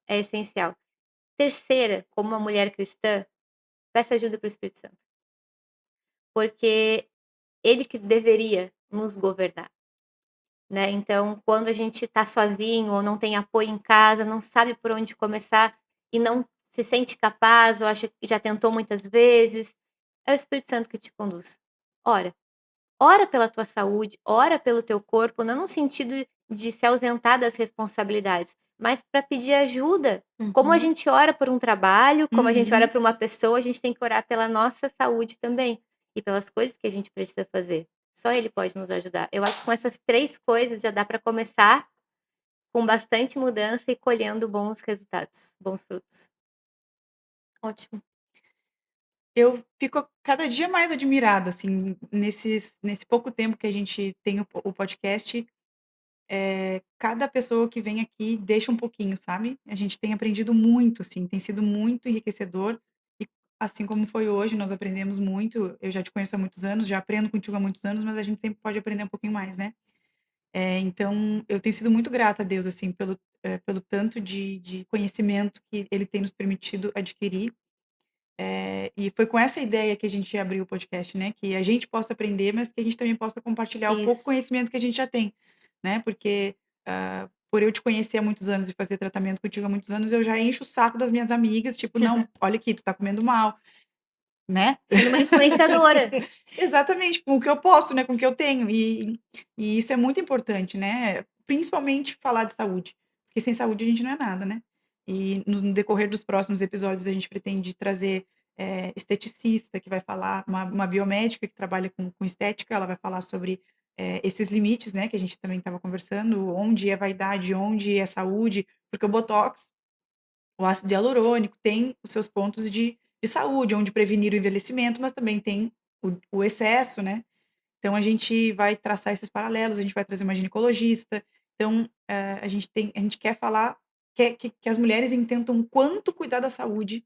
é essencial. Terceira, como uma mulher cristã, peça ajuda para o Espírito Santo, porque ele que deveria nos governar. Né, então quando a gente está sozinho ou não tem apoio em casa, não sabe por onde começar e não se sente capaz ou acha que já tentou muitas vezes, é o Espírito Santo que te conduz. Ora, ora pela tua saúde, ora pelo teu corpo, não no sentido de se ausentar das responsabilidades, mas para pedir ajuda. Como a Uhum. gente ora por um trabalho, como a gente ora Uhum. por uma pessoa, a gente tem que orar pela nossa saúde também, e pelas coisas que a gente precisa fazer. Só ele pode nos ajudar. Eu acho que com essas 3 coisas já dá para começar com bastante mudança e colhendo bons resultados, bons frutos. Ótimo. Eu fico cada dia mais admirada, assim, nesse pouco tempo que a gente tem o podcast, cada pessoa que vem aqui deixa um pouquinho, sabe. A gente tem aprendido muito, assim, tem sido muito enriquecedor e, assim como foi hoje, nós aprendemos muito. Eu já te conheço há muitos anos, já aprendo contigo há muitos anos, mas a gente sempre pode aprender um pouquinho mais, né. Então eu tenho sido muito grata a Deus, assim, pelo tanto de conhecimento que Ele tem nos permitido adquirir. E foi com essa ideia que a gente abriu o podcast, né, que a gente possa aprender, mas que a gente também possa compartilhar o pouco Isso. conhecimento que a gente já tem, né, porque, por eu te conhecer há muitos anos e fazer tratamento contigo há muitos anos, eu já encho o saco das minhas amigas, tipo: "Não, olha aqui, tu tá comendo mal", né. Sendo uma influenciadora. Exatamente, com o que eu posso, né, com o que eu tenho, e isso é muito importante, né, principalmente falar de saúde, porque sem saúde a gente não é nada, né. E no decorrer dos próximos episódios a gente pretende trazer, esteticista que vai falar, uma biomédica que trabalha com estética, ela vai falar sobre, esses limites, né, que a gente também estava conversando, onde é vaidade, onde é saúde, porque o botox, o ácido hialurônico tem os seus pontos de saúde, onde prevenir o envelhecimento, mas também tem o excesso, né. Então a gente vai traçar esses paralelos, a gente vai trazer uma ginecologista. Então, a gente quer falar, quer que as mulheres entendam o quanto cuidar da saúde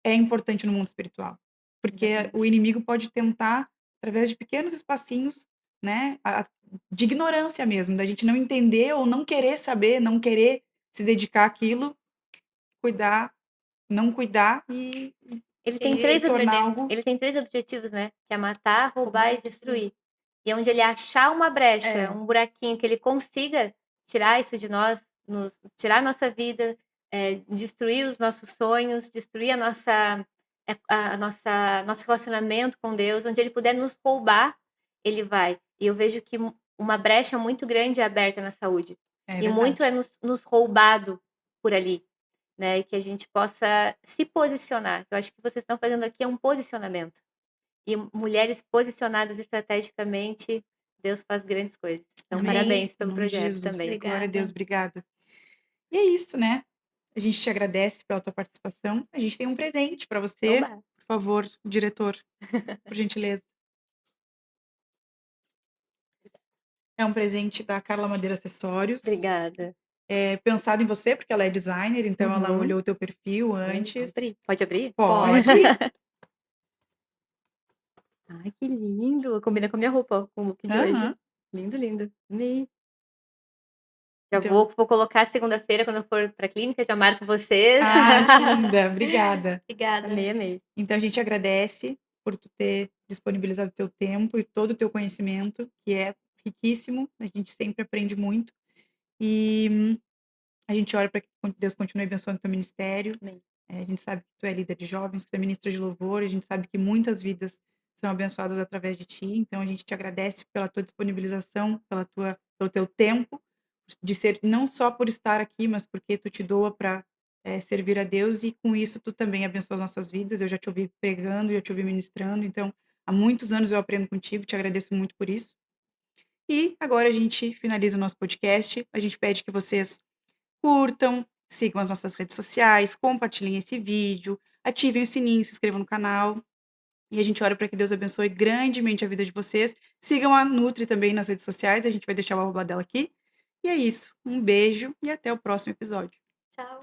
é importante no mundo espiritual. Porque o Exatamente. inimigo pode tentar, através de pequenos espacinhos, né, de ignorância mesmo, da gente não entender ou não querer saber, não querer se dedicar àquilo, cuidar, não cuidar e Ele tem se 3 E tornar perder algo. ele tem 3 objetivos, né, que é matar, roubar roubar e e destruir. destruir. e onde ele achar uma brecha, É. um buraquinho que ele consiga tirar isso de nós, tirar a nossa vida, destruir os nossos sonhos, destruir nosso relacionamento com Deus, onde ele puder nos roubar, ele vai. E eu vejo que uma brecha muito grande é aberta na saúde. É E muito verdade. é nos roubado por ali, né? E que a gente possa se posicionar. Eu acho que vocês estão fazendo aqui é um posicionamento. E mulheres posicionadas estrategicamente, Deus faz grandes coisas. Então, Amém. parabéns Em pelo nome de projeto Jesus. também. Glória a Deus, Obrigada. obrigada. E é isso, né? A gente te agradece pela tua participação. A gente tem um presente para você. Oba! Por favor, diretor, por gentileza. É um presente da Carla Madeira Acessórios. Obrigada. Pensado em você, porque ela é designer, então ela Uhum. olhou o teu perfil Vamos antes. abrir. Pode abrir? Pode. Ai, que lindo! Combina com a minha roupa, com o look de hoje. Aham. Lindo, lindo. Amei. Já Então, vou colocar segunda-feira quando eu for pra clínica, já marco vocês. que linda, obrigada. Obrigada. Amei, amei. Então a gente agradece por tu ter disponibilizado o teu tempo e todo o teu conhecimento, que é riquíssimo, a gente sempre aprende muito. E a gente ora para que Deus continue abençoando o teu ministério. Amém. A gente sabe que tu é líder de jovens, que tu é ministra de louvor, a gente sabe que muitas vidas são abençoadas através de ti, então a gente te agradece pela tua disponibilização, pelo teu tempo, de ser não só por estar aqui, mas porque tu te doa para servir a Deus e com isso tu também abençoa as nossas vidas. Eu já te ouvi pregando, já te ouvi ministrando, então há muitos anos eu aprendo contigo, te agradeço muito por isso. E agora a gente finaliza o nosso podcast, a gente pede que vocês curtam, sigam as nossas redes sociais, compartilhem esse vídeo, ativem o sininho, se inscrevam no canal. E a gente ora para que Deus abençoe grandemente a vida de vocês. Sigam a Nutri também nas redes sociais, a gente vai deixar o arroba dela aqui. E é isso. Um beijo e até o próximo episódio. Tchau.